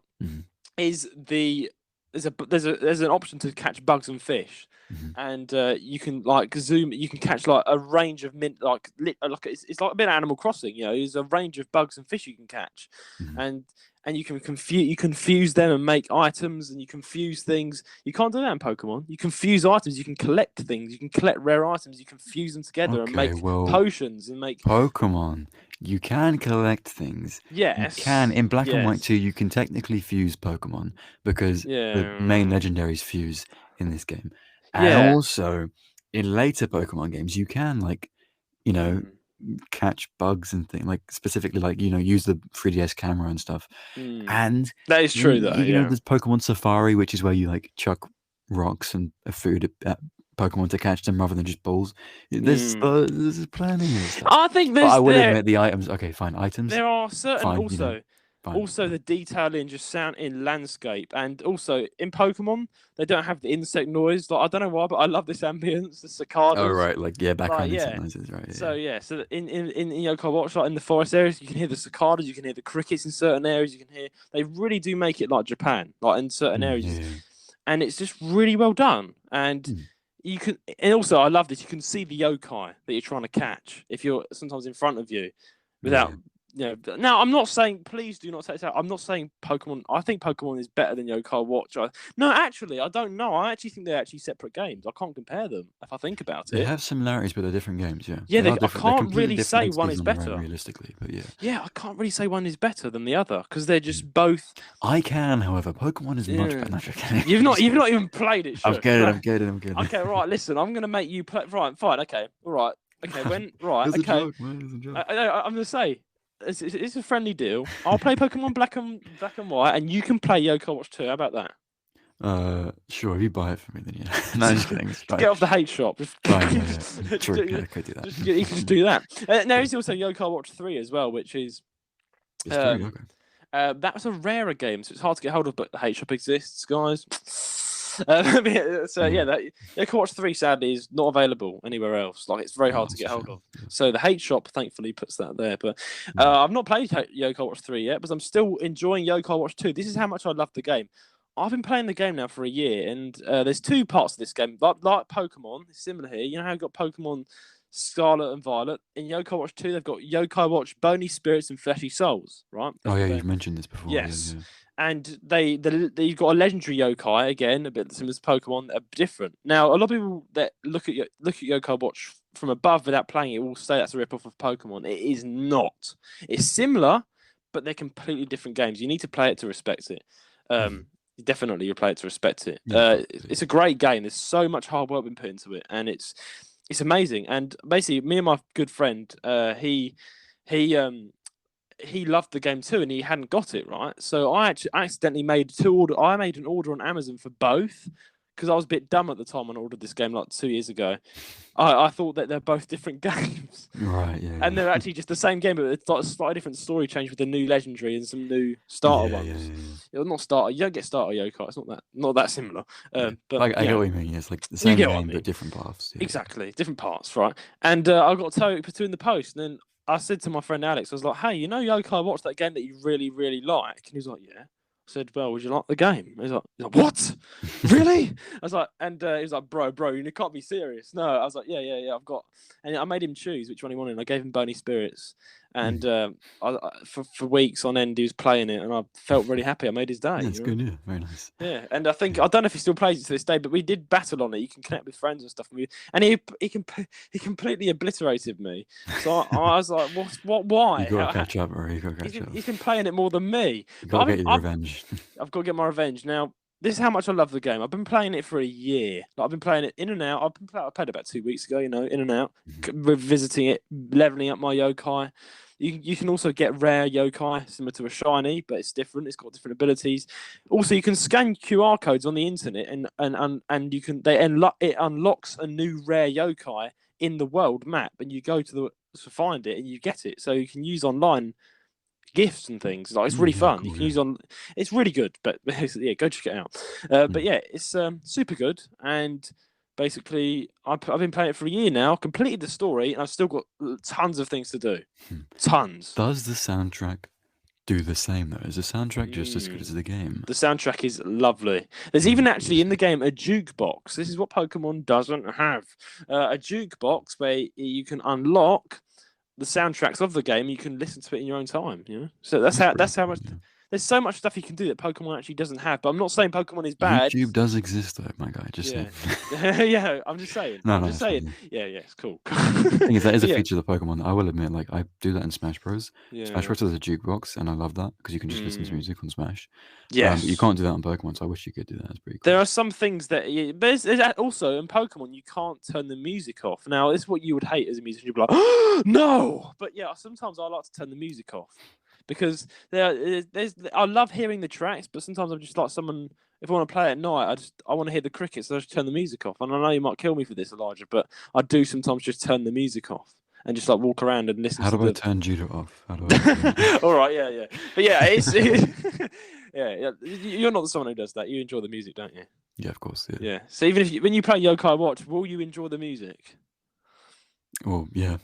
is there's an option to catch bugs and fish. And you can zoom. You can catch like a range of it's like a bit of Animal Crossing. There's a range of bugs and fish you can catch, and you can confuse them and make items, and you can fuse things. You can't do that in Pokemon. You can fuse items. You can collect things. You can collect rare items. You can fuse them together and make potions and make Pokemon. You can collect things. Yes. You can in Black and White 2. You can technically fuse Pokemon because the main legendaries fuse in this game. And also, in later Pokemon games, you can catch bugs and things, specifically use the 3DS camera and stuff. And that is true, though. There's Pokemon Safari, which is where you chuck rocks and food at Pokemon to catch them rather than just balls. There's plenty of stuff. I think but I will admit the items. Okay, fine, items. There are certain also the detailing just sound in landscape, and also in Pokemon they don't have the insect noise. I don't know why, but I love this ambience, the cicadas. Oh right, background insect noises, right? Yeah. So in Yokai Watch, in the forest areas, you can hear the cicadas, you can hear the crickets in certain areas. They really do make it like Japan, in certain areas, and it's just really well done. And you can, and also I love this. You can see the yokai that you're trying to catch if you're sometimes in front of you, without. Now I'm not saying, please do not take this out. I'm not saying Pokemon. I think Pokemon is better than Yokai Watch. No, actually, I don't know. I actually think they're actually separate games. I can't compare them if I think about it. They have similarities, but they're different games. Yeah. Yeah, I can't really say one is better. Realistically, but yeah. Yeah, I can't really say one is better than the other because they're just both. I can, however, Pokemon is much better. You've not even played it. I'm kidding. Okay, right. Listen, I'm gonna make you play. Right, fine. Okay, all right. Okay, when right. Okay. I'm gonna say. it's a friendly deal. I'll play Pokemon Black and White, and you can play Yokai Watch 2. How about that? Sure. If you buy it for me, then yeah. No, I'm just kidding. Get off the hate shop. Just, True. I could do that. You can just do that. Now there's also Yokai Watch 3 as well, which is okay. That was a rarer game, so it's hard to get hold of, but the hate shop exists, guys. Yokai Watch 3 sadly is not available anywhere else. Like, it's very hard to get hold of. Yeah. So the hate shop thankfully puts that there. But I've not played Yokai Watch 3 yet, but I'm still enjoying Yokai Watch 2. This is how much I love the game. I've been playing the game now for a year, and there's two parts of this game. Like Pokemon, it's similar here. You know how you've got Pokemon Scarlet and Violet? In Yokai Watch 2, they've got Yokai Watch, Bony Spirits, and Fleshy Souls, right? You've mentioned this before. Yes. Yeah. And you've got a legendary yokai, again, a bit similar to Pokemon, that are different. Now, a lot of people that look at Yokai Watch from above without playing it will say that's a rip-off of Pokemon. It is not. It's similar, but they're completely different games. You need to play it to respect it. Definitely, you play it to respect it. It's a great game. There's so much hard work been put into it, and it's amazing. And basically, me and my good friend, he loved the game too, and he hadn't got it right. So I actually accidentally made I made an order on Amazon for both, because I was a bit dumb at the time when I ordered this game like 2 years ago. I thought that they're both different games. Right, yeah. And they're actually just the same game, but it's like a slightly different story change with the new legendary and some new starter ones. Yeah. Not starter. You don't get starter yokai. It's not that similar. But I get what you mean. It's like the same game, but different paths. Yeah. Exactly, different parts, right? And I got two in the post, and then I said to my friend Alex, I was like, hey, you know Yokai Watch, that game that you really, really like? And he was like, yeah. I said, well, would you like the game? He's like, what? Really? I was like, and he was like, bro, you can't be serious. No, I was like, yeah, I've got, and I made him choose which one he wanted. I gave him Bony Spirits, and for weeks on end he was playing it, and I felt really happy. I made his day. That's good, yeah, very nice. Yeah, and I don't know if he still plays it to this day, but we did battle on it. You can connect with friends and stuff, and he completely obliterated me. So I was like, what? Why? You got to catch up, or He's been playing it more than me. You got to get your revenge. I've got to get my revenge now. This is how much I love the game. I've been playing it for a year. I've been playing it in and out. I played about 2 weeks ago. In and out, revisiting it, leveling up my yokai. You can also get rare yokai, similar to a shiny, but it's different. It's got different abilities. Also, you can scan QR codes on the internet, and you can it unlocks a new rare yokai in the world map, and you go to find it, and you get it. So you can use online gifts and things. Like, it's really fun. Cool, you can use it's really good. But yeah, go check it out. But yeah, it's super good. And basically, I've been playing it for a year now. Completed the story, and I've still got tons of things to do. Tons. Does the soundtrack do the same though? Is the soundtrack just as good as the game? The soundtrack is lovely. There's even actually in the game a jukebox. This is what Pokemon doesn't have. A jukebox where you can unlock the soundtracks of the game. You can listen to it in your own time. So that's how much. There's so much stuff you can do that Pokemon actually doesn't have. But I'm not saying Pokemon is bad. YouTube does exist, though, my guy. Just saying. Yeah, I'm just saying. I'm just saying. Yeah, it's cool. The thing is, that is a feature of the Pokemon. I will admit, like, I do that in Smash Bros. Smash Bros has a jukebox, and I love that because you can just listen to music on Smash. But you can't do that on Pokemon, so I wish you could do that. It's pretty cool. There are some things that, there's also in Pokemon you can't turn the music off. Now, this is what you would hate as a musician. You'd be like, oh, no! But yeah, sometimes I like to turn the music off. Because I love hearing the tracks, but sometimes I'm just like someone. If I want to play at night, I want to hear the crickets, so I just turn the music off. And I know you might kill me for this, Elijah, but I do sometimes just turn the music off and just like walk around and listen. How do I turn Judo off? How do I? All right, yeah, but yeah, yeah. You're not someone who does that. You enjoy the music, don't you? Yeah, of course. Yeah. So even when you play Yokai Watch, will you enjoy the music? Well, yeah.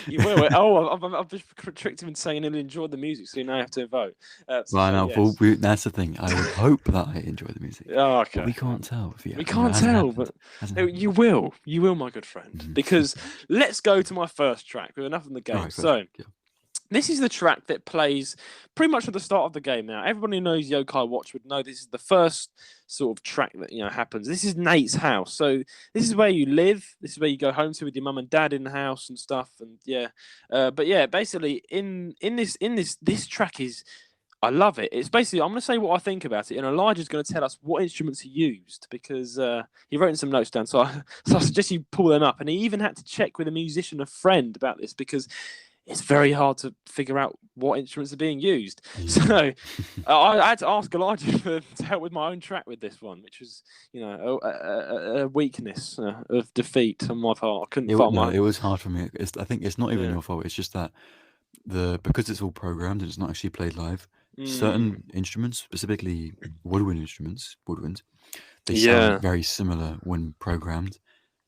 You will. Oh, I've just tricked him into saying he'll enjoy the music, so you now have to vote. That's the thing. I would hope that I enjoy the music. Oh, okay. But we can't tell. We can't tell, but you will. You will, my good friend. Because let's go to my first track. We're enough in the game. Right, this is the track that plays pretty much at the start of the game. Now, everybody who knows Yokai Watch would know this is the first sort of track that happens. This is Nate's house. So this is where you live. This is where you go home to with your mum and dad in the house and stuff. And but yeah, basically in this track is. I love it. It's basically, I'm going to say what I think about it, and Elijah's going to tell us what instruments he used because he wrote in some notes down. So I suggest you pull them up. And he even had to check with a musician, a friend, about this because it's very hard to figure out what instruments are being used. So I had to ask Elijah to help with my own track with this one, which was, a weakness of defeat on my part. I couldn't find it was hard for me. I think it's not even your fault. It's just that because it's all programmed and it's not actually played live, certain instruments, specifically woodwinds, they sound very similar when programmed.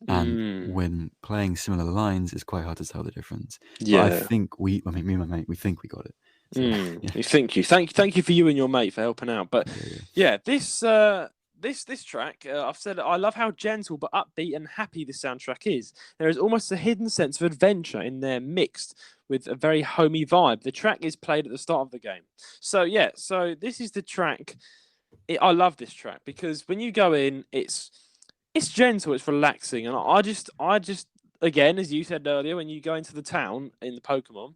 And when playing similar lines, it's quite hard to tell the difference. Yeah. But I think me and my mate, we think we got it. So, yeah. Thank you. Thank you for you and your mate for helping out. But this track, I've said I love how gentle but upbeat and happy the soundtrack is. There is almost a hidden sense of adventure in there, mixed with a very homey vibe. The track is played at the start of the game. So this is the track. I love this track because when you go in, it's gentle, it's relaxing, and I just again, as you said earlier, when you go into the town in the Pokemon,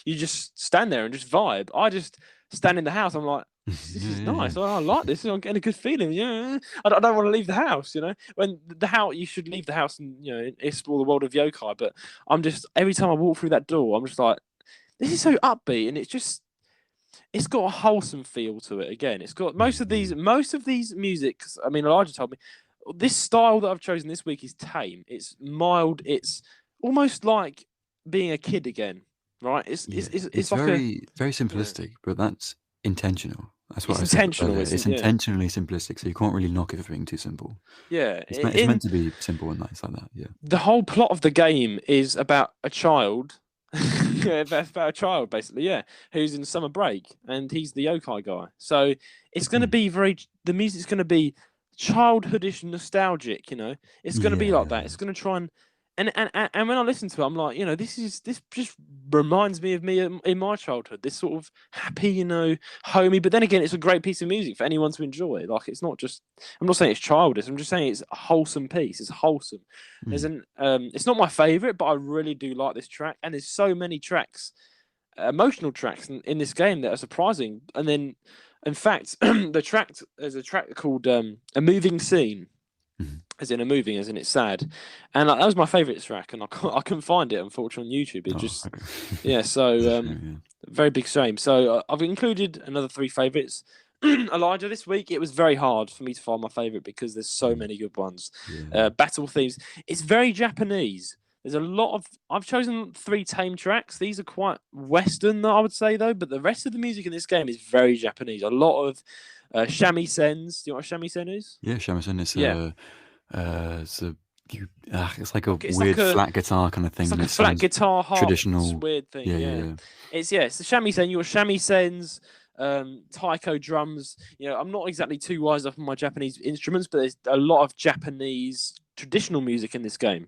you just stand there and just vibe. I just stand in the house. I'm like, this is nice. I like this. I'm getting a good feeling. Yeah, I don't want to leave the house. When the house, you should leave the house and explore the world of yokai. But I'm just every time I walk through that door, I'm just like, this is so upbeat, and it's got a wholesome feel to it. Again, it's got most of these music. I mean, Elijah told me. This style that I've chosen this week is tame. It's mild. It's almost like being a kid again, right? It's like very simplistic, but that's intentional. That's what it's intentional. It's intentionally simplistic, so you can't really knock it for being too simple. Yeah, it's meant to be simple and nice like that. Yeah. The whole plot of the game is about a child. About a child, basically, who's in summer break, and he's the yokai guy. So it's going to be the music's going to be childhoodish nostalgic, it's going to be like that. It's going to try and when I listen to it, I'm like, this just reminds me of me in my childhood, this sort of happy, homey, but then again, it's a great piece of music for anyone to enjoy. Like, it's not just, I'm not saying it's childish, I'm just saying it's a wholesome piece. It's wholesome. It's not my favorite, but I really do like this track, and there's so many tracks, emotional tracks in this game that are surprising. And then in fact, there's a track called A Moving Scene, as in it's sad. And that was my favourite track, and I couldn't find it, unfortunately, on YouTube. Very big shame. So I've included another 3 favourites. Elijah, this week, it was very hard for me to find my favourite because there's so many good ones. Battle themes. It's very Japanese. There's a lot of... I've chosen 3 tame tracks. These are quite Western, I would say, though. But the rest of the music in this game is very Japanese. A lot of shamisen. Do you know what a shamisen is? Yeah, shamisen is... it's like a weird flat guitar kind of thing. It's like a flat guitar, harp, traditional weird thing. Yeah. It's the shamisen. You got shamisens, taiko drums. I'm not exactly too wise up on my Japanese instruments, but there's a lot of Japanese traditional music in this game,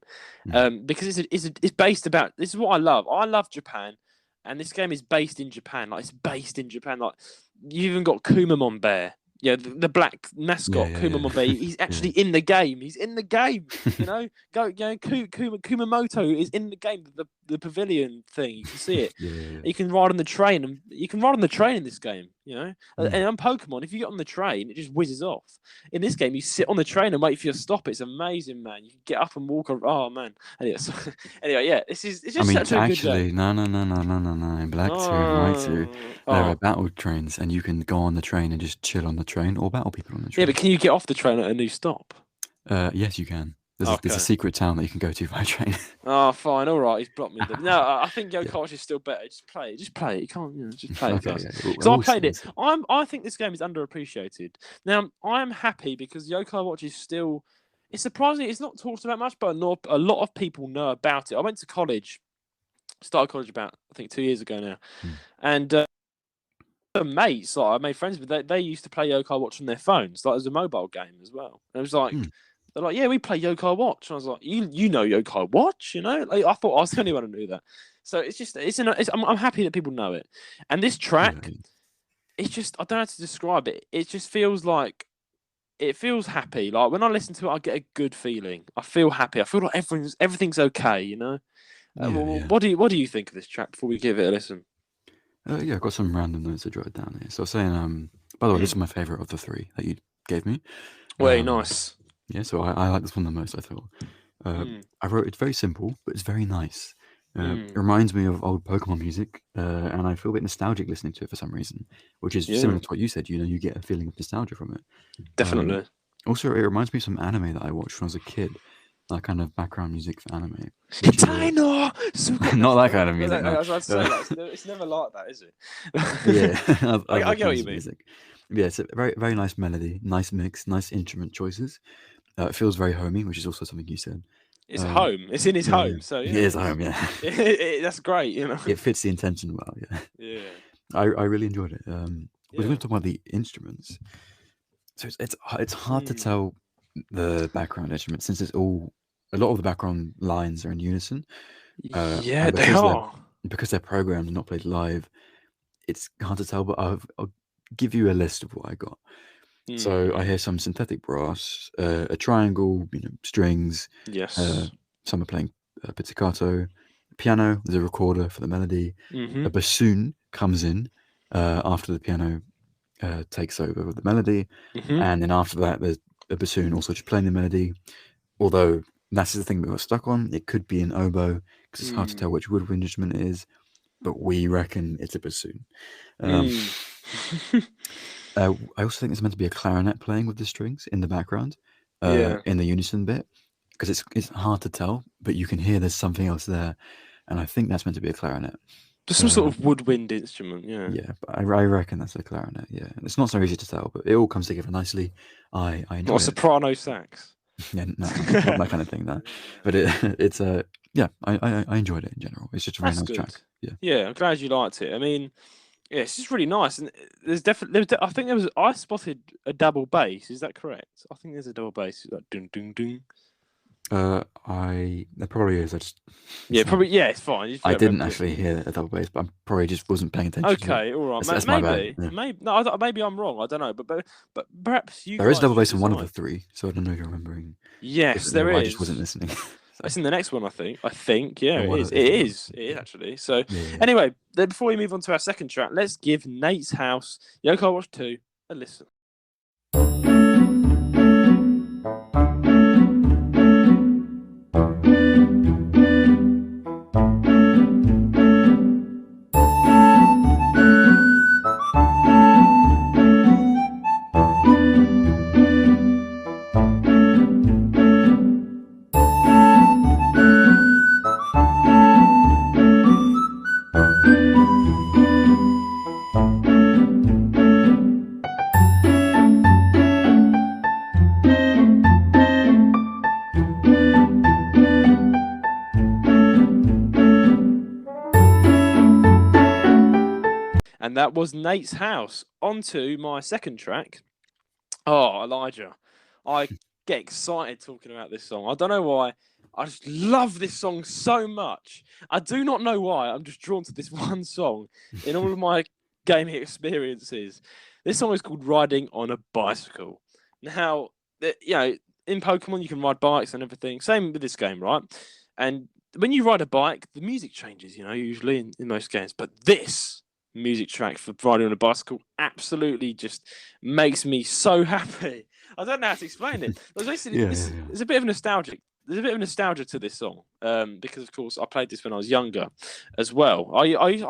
because it's based about. This is what I love. I love Japan, and this game is based in Japan. Like, it's based in Japan. Like, you even got Kumamon Bear. Yeah, the black mascot, Kumamon Bear. He's actually in the game. He's in the game. Kumamoto is in the game. The pavilion thing. You can see it. You can ride on the train, and you can ride on the train in this game. And on Pokemon, if you get on the train, it just whizzes off. In this game, you sit on the train and wait for your stop. It's amazing, man. You can get up and walk. Oh man. Anyway, it's just such a good game. No. In Black 2 and White 2, there are battle trains, and you can go on the train and just chill on the train or battle people on the train. Yeah, but can you get off the train at a new stop? Yes, you can. There's a secret town that you can go to by train. Oh, fine, all right. He's blocked me. No, I think Yokai Watch is still better. Just play it. You can't, just play it. Because I played it. I think this game is underappreciated. Now, I'm happy because Yokai Watch is still. It's surprising. It's not talked about much, but a lot of people know about it. I went to college. Started college about, I think, 2 years ago now, and. Mates, like I made friends with, they used to play Yokai Watch on their phones, like as a mobile game as well. And it was like, they're like, yeah, we play Yokai Watch. And I was like, you know Yokai Watch, Like, I thought I was the only one who knew that. So I'm happy that people know it. And this track, it's just, I don't know how to describe it. It just feels like, it feels happy. Like when I listen to it, I get a good feeling. I feel happy. I feel like everything's okay, What do you think of this track before we give it a listen? I've got some random notes to jot down here. So I was saying, by the way, this is my favourite of the 3 that you gave me. Very nice. Yeah, so I like this one the most, I thought. I wrote, it's very simple, but it's very nice. It reminds me of old Pokemon music, and I feel a bit nostalgic listening to it for some reason, which is similar to what you said. You get a feeling of nostalgia from it. Definitely. Also, it reminds me of some anime that I watched when I was a kid. That kind of background music for anime. Not that kind of music. No. I was about to say that. It's never like that, is it? Yeah, I get what you mean. Music. Yeah, it's a very, very nice melody, nice mix, nice instrument choices. It feels very homey, which is also something you said. It's home. It's in his home. So it is home. Yeah, that's great. It fits the intention well. Yeah. Yeah. I really enjoyed it. We're going to talk about the instruments. So it's hard to tell the background instruments since a lot of the background lines are in unison. Yeah, they are. Because they're programmed and not played live. It's hard to tell, but I'll give you a list of what I got. So I hear some synthetic brass, a triangle, strings. Yes. Some are playing pizzicato. Piano, there's a recorder for the melody. A bassoon comes in after the piano takes over with the melody, and then after that there's a bassoon also just playing the melody. Although that's the thing we got stuck on. It could be an oboe because it's hard to tell which woodwind instrument it is, but we reckon it's a bassoon. I also think there's meant to be a clarinet playing with the strings in the background, in the unison bit, because it's hard to tell, but you can hear there's something else there, and I think that's meant to be a clarinet. Just some sort of woodwind instrument, yeah. Yeah, but I reckon that's a clarinet. Yeah, it's not so easy to tell, but it all comes together nicely. I enjoy not a soprano sax. Yeah, no, not that kind of thing. That, but it's a I enjoyed it in general. It's just a very nice track. Yeah, I'm glad you liked it. I mean, yeah, it's just really nice, and there's definitely. I think I spotted a double bass. Is that correct? I think there's a double bass. Like ding ding ding. There probably is. Probably. Yeah, it's fine. I didn't actually hear a double bass, but I probably just wasn't paying attention. Okay, all right. That's maybe, my bad. Maybe no. Maybe I'm wrong. I don't know, but perhaps you. There is double bass in one of the three, so I don't know if you're remembering. Yes, there is. I just wasn't listening. It's in the next one, I think. Yeah, it is. It is actually. So anyway, then before we move on to our second track, let's give Nate's House, Yokai Watch 2, a listen. And that was Nate's House. On to my second track. Oh, Elijah. I get excited talking about this song. I don't know why. I just love this song so much. I do not know why. I'm just drawn to this one song in all of my gaming experiences. This song is called Riding on a Bicycle. Now, in Pokemon, you can ride bikes and everything. Same with this game, right? And when you ride a bike, the music changes, usually in most games. But this music track for riding on a bicycle absolutely just makes me so happy. I don't know how to explain it. It's a bit of nostalgic. There's a bit of nostalgia to this song because, of course, I played this when I was younger as well. I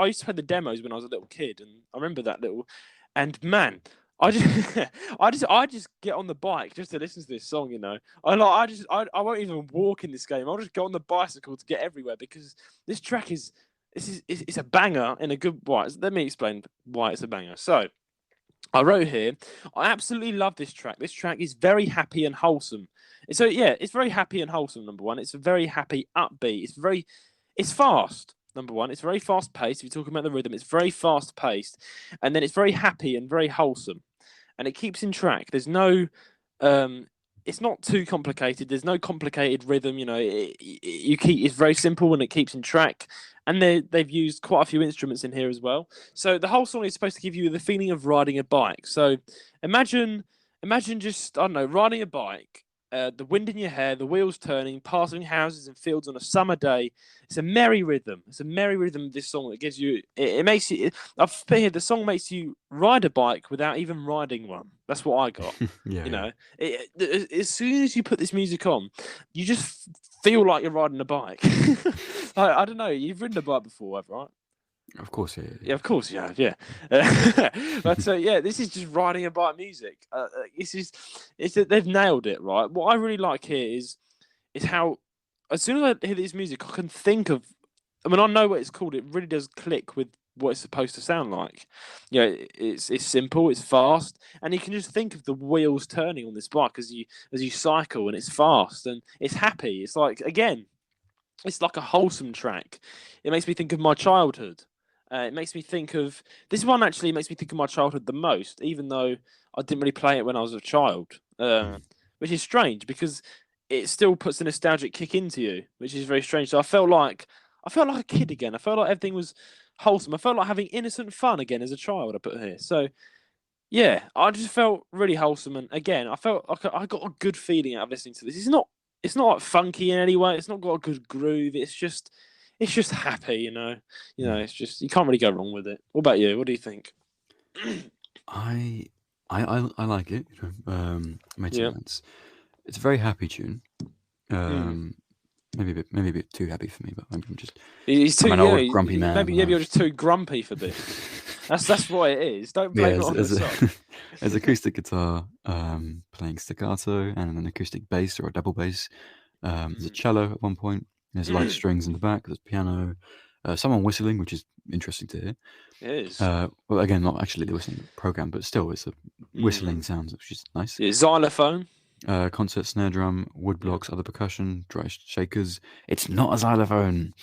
used to play the demos when I was a little kid, and I remember that little. And man, I just get on the bike just to listen to this song. I won't even walk in this game. I'll just go on the bicycle to get everywhere because this track is. It's a banger in a good way. Let me explain why it's a banger. So, I wrote here, I absolutely love this track. This track is very happy and wholesome. So, it's very happy and wholesome, number one. It's a very happy, upbeat. It's fast, number one. It's very fast-paced. If you're talking about the rhythm, it's very fast-paced. And then it's very happy and very wholesome. And it keeps in track. There's no... it's not too complicated. There's no complicated rhythm. It's very simple and it keeps in track. And they've used quite a few instruments in here as well. So the whole song is supposed to give you the feeling of riding a bike. So imagine just, I don't know, riding a bike the wind in your hair, the wheels turning, passing houses and fields on a summer day. It's a merry rhythm. It's a merry rhythm. This song that gives you. It makes you. I've put here. The song makes you ride a bike without even riding one. That's what I got. As soon as you put this music on, you just feel like you're riding a bike. I don't know. You've ridden a bike before, right? Of course, yeah. Yeah, of course you have, yeah. But this is just riding a bike music. They've nailed it, right? What I really like here is how, as soon as I hear this music, I can think of. I mean, I know what it's called. It really does click with what it's supposed to sound like. It's simple, it's fast, and you can just think of the wheels turning on this bike as you cycle, and it's fast and it's happy. It's like, again, it's like a wholesome track. It makes me think of my childhood. It makes me think of this one. Actually, makes me think of my childhood the most, even though I didn't really play it when I was a child, which is strange because it still puts a nostalgic kick into you, which is very strange. So I felt like a kid again. I felt like everything was wholesome. I felt like having innocent fun again as a child. I put here. So yeah, I just felt really wholesome, and again, I felt like I got a good feeling out of listening to this. It's not like funky in any way. It's not got a good groove. It's just happy, you know. It's just, you can't really go wrong with it. What about you? What do you think? I like it. Made sense. It's a very happy tune. Maybe a bit too happy for me, but maybe I'm just. I'm an old grumpy man. Maybe you're just too grumpy for this. That's what it is. Don't blame it on the song. There's acoustic guitar playing staccato and an acoustic bass or a double bass. There's a cello at one point. There's light strings in the back. There's piano. Someone whistling, which is interesting to hear. It is. Well, again, not actually the whistling program, but still, it's a whistling sound, which is nice. Yeah, xylophone. Concert snare drum, wood blocks, other percussion, dry shakers. It's not a xylophone.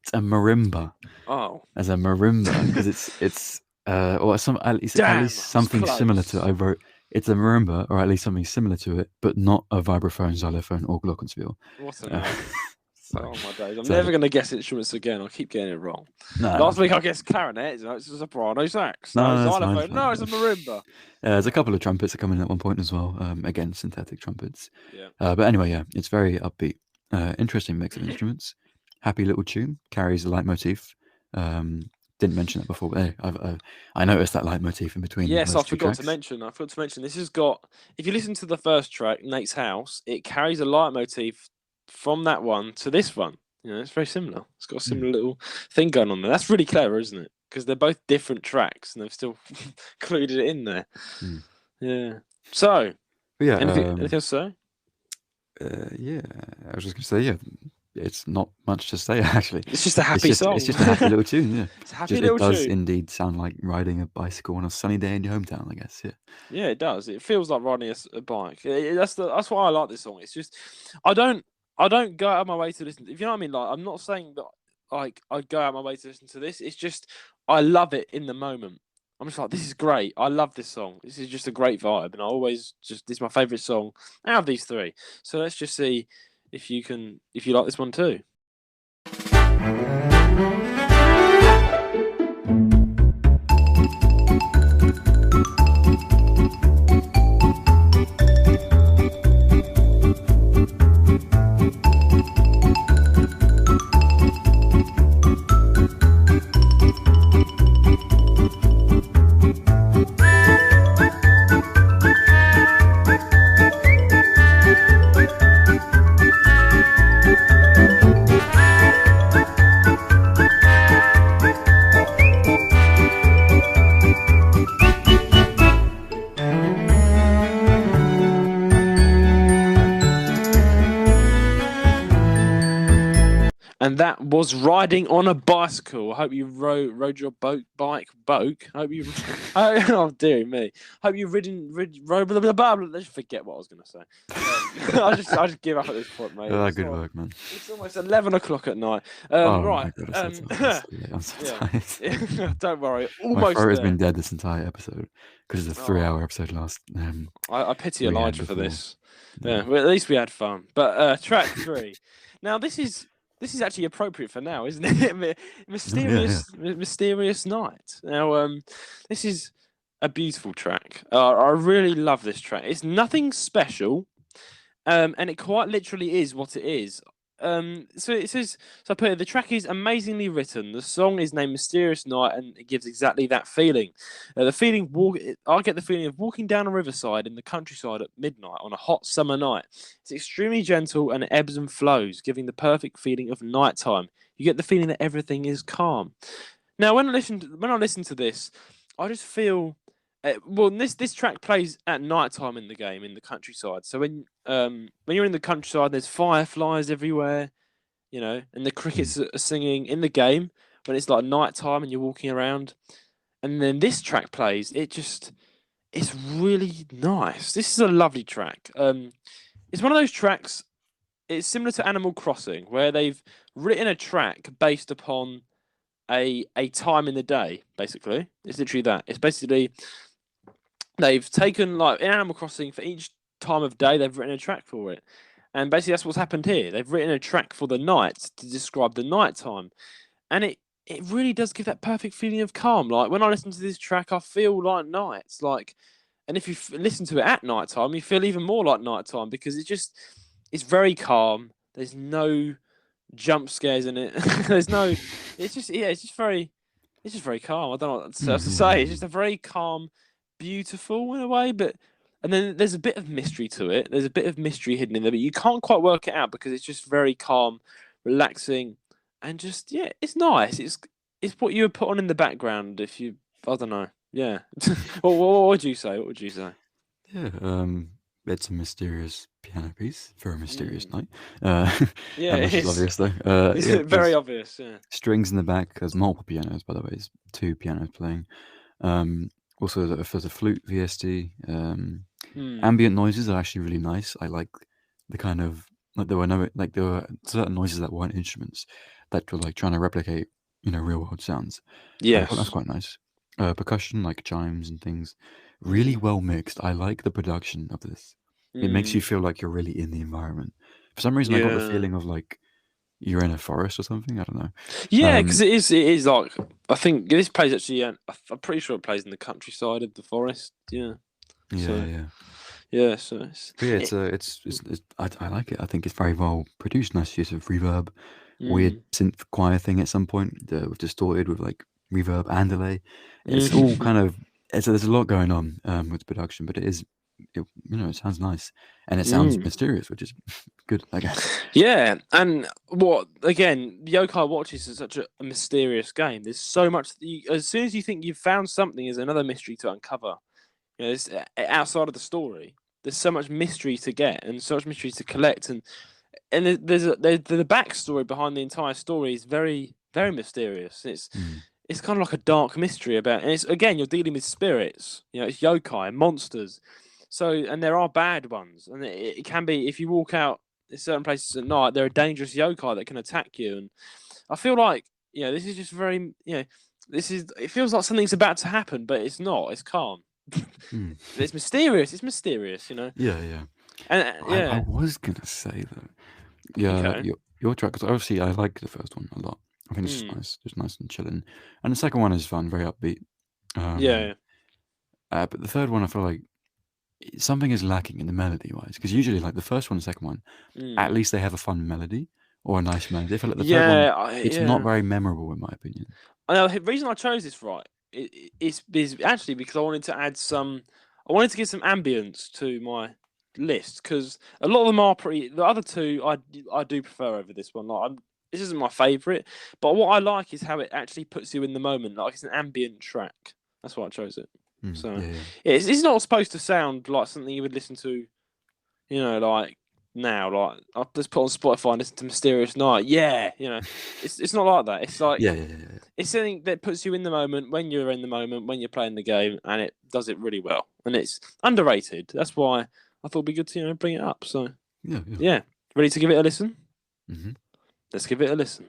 It's a marimba. Oh. As a marimba, because it's or at least something similar to it. I wrote it's a marimba, or at least something similar to it, but not a vibraphone, xylophone, or glockenspiel. What an oh my days! I'm never going to guess instruments again. I'll keep getting it wrong. Last week I guessed clarinet. It's a soprano sax. No, xylophone. No, it's a marimba. There's a couple of trumpets that come in at one point as well. Again, synthetic trumpets. Yeah. But anyway, it's very upbeat. Interesting mix of instruments. Happy little tune. Carries a leitmotif. Didn't mention that before, but hey, I noticed that leitmotif in between. Yes, I forgot to mention. This has got. If you listen to the first track, Nate's House, it carries a leitmotif from that one to this one. It's very similar. It's got a similar little thing going on there. That's really clever, isn't it? Because they're both different tracks and they've still included it in there. Yeah. So, anything else to say? Yeah, I was just going to say, it's not much to say, actually. It's just a happy song. It's just a happy little tune, yeah. It's a happy little tune. It does indeed sound like riding a bicycle on a sunny day in your hometown, I guess, yeah. Yeah, it does. It feels like riding a bike. That's why I like this song. It's just, I don't go out of my way to listen to, if you know what I mean. Like, I'm not saying that like I go out of my way to listen to this. It's just I love it in the moment. I'm just like, this is great. I love this song. This is just a great vibe, and I always this is my favorite song out of these three. So let's just see if you like this one too. And that was Riding on a Bicycle. I hope you rode your bike. Hope you. Oh dear me. Hope you've rode. Blah, blah, blah. Let's forget what I was going to say. I just give up at this point, mate. Good work, man. It's almost 11 o'clock at night. Right. I'm so tired. Don't worry. My throat has been dead this entire episode because it's a 3-hour episode last. I pity Elijah for this. Yeah. Well, at least we had fun. But track 3. Now this is actually appropriate for now, isn't it? Mysterious Night. Now, this is a beautiful track. I really love this track. It's nothing special. And it quite literally is what it is. So it says, so I put it, the track is amazingly written. The song is named Mysterious Night, and it gives exactly that feeling. I get the feeling of walking down a riverside in the countryside at midnight on a hot summer night. It's extremely gentle and it ebbs and flows, giving the perfect feeling of nighttime. You get the feeling that everything is calm. Now, when I listen to this, I just feel this track plays at night time in the game in the countryside. So when you're in the countryside, there's fireflies everywhere, and the crickets are singing in the game when it's like night time and you're walking around. And then this track plays. It's really nice. This is a lovely track. It's one of those tracks. It's similar to Animal Crossing, where they've written a track based upon a time in the day. Basically, it's literally that. It's basically they've taken, like in Animal Crossing, for each time of day they've written a track for it, and basically that's what's happened here. They've written a track for the night to describe the night time, and it really does give that perfect feeling of calm. Like when I listen to this track, I feel like nights. Like, and if you listen to it at night time, you feel even more like night time because it's very calm. There's no jump scares in it. There's no. It's just very calm. I don't know what else to say. It's just a very calm, beautiful in a way, and then there's a bit of mystery to it. There's a bit of mystery hidden in there, but you can't quite work it out because it's just very calm, relaxing, and just it's nice. It's what you would put on in the background if you. I don't know. Yeah. what would you say? What would you say? Yeah. It's a mysterious piano piece for a mysterious night. Yeah, which is obvious though. It's very obvious. Yeah. Strings in the back. There's multiple pianos, by the way. It's 2 pianos playing. Also, there's a flute VST. Ambient noises are actually really nice. I like the kind of there were certain noises that weren't instruments that were like trying to replicate real world sounds. Yeah, that's quite nice. Percussion like chimes and things, really well mixed. I like the production of this. It makes you feel like you're really in the environment. For some reason, I got the feeling of like you're in a forest or something. I don't know. Yeah, because it is like I think this plays actually. I'm pretty sure it plays in the countryside of the forest. Yeah. Yeah. So I like it. I think it's very well produced. Nice use of reverb. Weird synth choir thing at some point with distorted with like reverb and delay. It's all kind of there's a lot going on with the production, but it sounds nice and it sounds mysterious, which is good, I guess. Yeah, and Yokai Watch is such a mysterious game. There's so much. As soon as you think you've found something, there's another mystery to uncover. It's outside of the story. There's so much mystery to get and so much mystery to collect, and there's the backstory behind the entire story is very, very mysterious. It's kind of like a dark mystery about, and it's again you're dealing with spirits. It's yokai, monsters. So, and there are bad ones, and it can be if you walk out in certain places at night, there are dangerous yokai that can attack you. And I feel like this is just very it feels like something's about to happen, but it's not. It's calm. It's mysterious. It's mysterious, Yeah. And I was gonna say that. Yeah, okay. your track. Because obviously, I like the first one a lot. I think it's just nice and chilling. And the second one is fun, very upbeat. But the third one, I feel like something is lacking in the melody wise. Because usually, like the first one and the second one, at least they have a fun melody or a nice melody. I feel like the third one, it's not very memorable in my opinion. The reason I chose this is actually because I wanted to add I wanted to give some ambience to my list because a lot of them are pretty. The other two I do prefer over this one. Like this isn't my favorite, but what I like is how it actually puts you in the moment. Like it's an ambient track. That's why I chose it. So it's not supposed to sound like something you would listen to, like now. Like I'll just put on Spotify and listen to Mysterious Night. Yeah, it's not like that. It's like it's something that puts you in the moment when you're in the moment when you're playing the game, and it does it really well. And it's underrated. That's why I thought it'd be good to bring it up. So yeah. Ready to give it a listen? Let's give it a listen.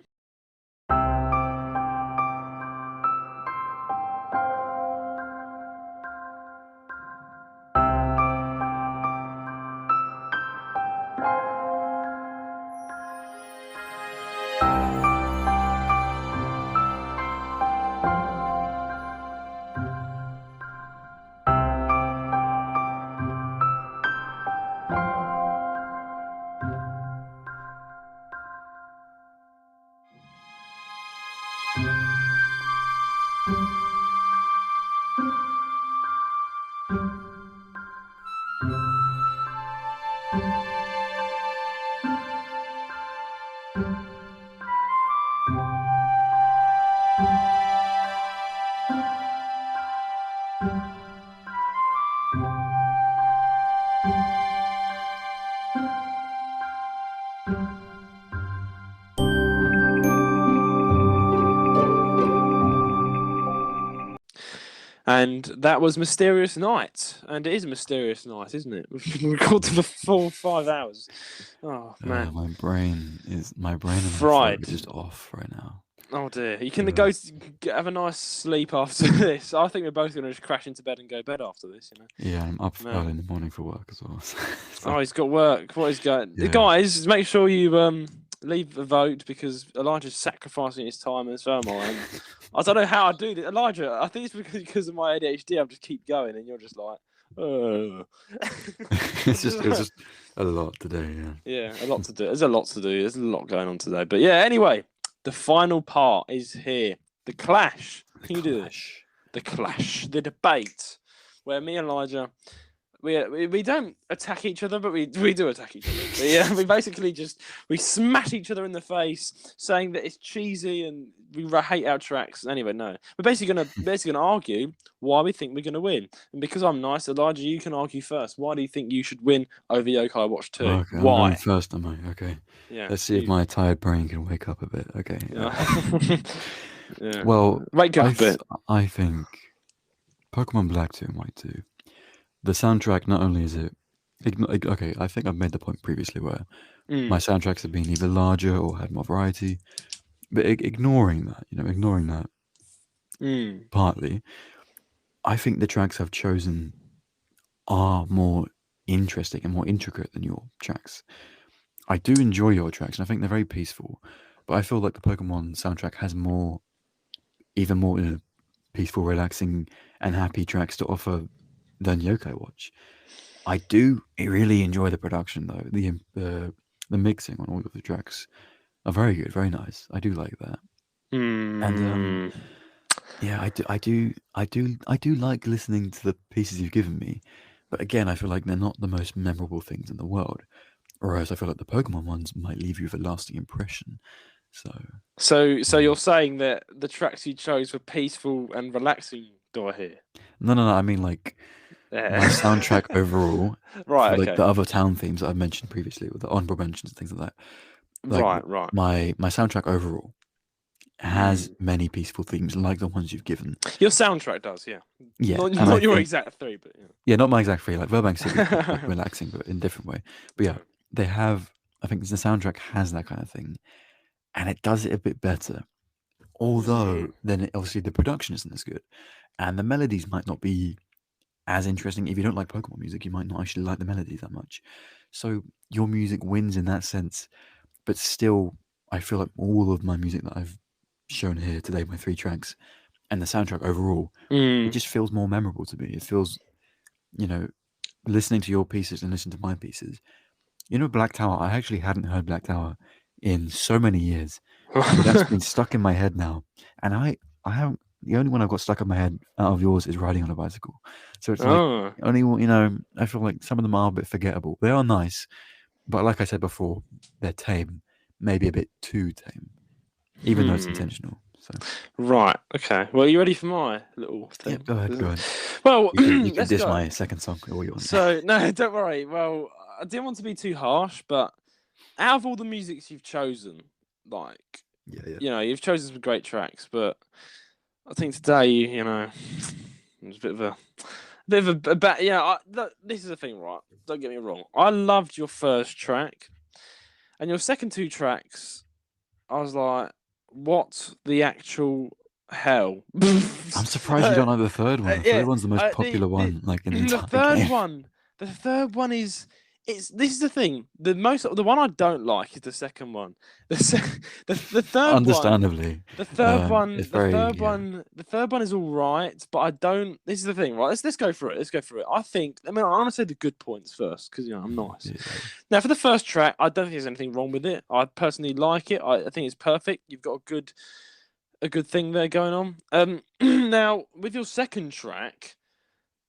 And that was Mysterious Night. And it is a mysterious night, isn't it? We've been recording for full 5 hours. Oh, man. My brain and my throat are just off right now. Oh, dear. You can go have a nice sleep after this. I think we're both going to just crash into bed and go to bed after this, you know? Yeah, I'm up early in the morning for work as well. So. Oh, he's got work. What is going... Yeah. Guys, make sure you... leave a vote because Elijah's sacrificing his time as thermal. And I don't know how I do this. Elijah, I think it's because of my ADHD. I just keep going, and you're just like, oh. it's just a lot today. Yeah, a lot to do. There's a lot to do. There's a lot going on today. But yeah, anyway, the final part is here. The clash. Can you do this? The clash. The debate, where me and Elijah. We don't attack each other, but we do attack each other. But yeah, we basically we smash each other in the face, saying that it's cheesy and we hate our tracks. Anyway, no, we're basically gonna argue why we think we're gonna win. And because I'm nice, Elijah, you can argue first. Why do you think you should win over Yokai Watch 2? Okay, why? I'm going first, am I? Okay. Yeah. Let's see if my tired brain can wake up a bit. Okay. Yeah. Well, wake up a bit. I think Pokemon Black and White 2. The soundtrack, not only is it... Okay, I think I've made the point previously where my soundtracks have been either larger or had more variety. But ignoring that, partly, I think the tracks I've chosen are more interesting and more intricate than your tracks. I do enjoy your tracks, and I think they're very peaceful. But I feel like the Pokemon soundtrack has even more peaceful, relaxing, and happy tracks to offer than Yokai Watch. I do really enjoy the production though. The mixing on all of the tracks are very good, very nice. I do like that. And yeah, I do like listening to the pieces you've given me. But again, I feel like they're not the most memorable things in the world. Whereas I feel like the Pokemon ones might leave you with a lasting impression. So you're saying that the tracks you chose were peaceful and relaxing, do I hear? No, I mean like my soundtrack overall, right? For, like the other town themes that I've mentioned previously, with the honorable mentions and things like that. Like, right. My soundtrack overall has many peaceful themes, like the ones you've given. Your soundtrack does, yeah. Yeah, not your exact 3, but yeah. Yeah, not my exact 3. Like Virbank City, like relaxing, but in a different way. But yeah, they have. I think the soundtrack has that kind of thing, and it does it a bit better. Although then obviously the production isn't as good, and the melodies might not be as interesting. If you don't like Pokemon music, you might not actually like the melodies that much. So your music wins in that sense, but still, I feel like all of my music that I've shown here today, my 3 tracks, and the soundtrack overall, it just feels more memorable to me. It feels, listening to your pieces and listening to my pieces. Black Tower, I actually hadn't heard Black Tower in so many years. But that's been stuck in my head now. And I haven't, the only one I've got stuck in my head out of yours is riding on a bicycle. So it's like, I feel like some of them are a bit forgettable. They are nice, but like I said before, they're tame. Maybe a bit too tame, even though it's intentional. So. Right, okay. Well, are you ready for my little thing? Yeah, go ahead. Well, you can diss my second song all you want. So, no, don't worry. Well, I didn't want to be too harsh, but out of all the musics you've chosen, like, you've chosen some great tracks, but I think today, it was a bit of a bad. Yeah, this is the thing, right? Don't get me wrong. I loved your first track, and your second 2 tracks, I was like, what the actual hell? I'm surprised you don't like the third one. The third one's the most popular one, like in the entire game. The third one is. This is the thing. The one I don't like is the second one. The third Understandably. one. The third one. The third one is all right, but I don't. This is the thing, right? Let's go through it. I want to say the good points first because I'm nice. Yeah. Now, for the first track, I don't think there's anything wrong with it. I personally like it. I think it's perfect. You've got a good thing there going on. Now, with your second track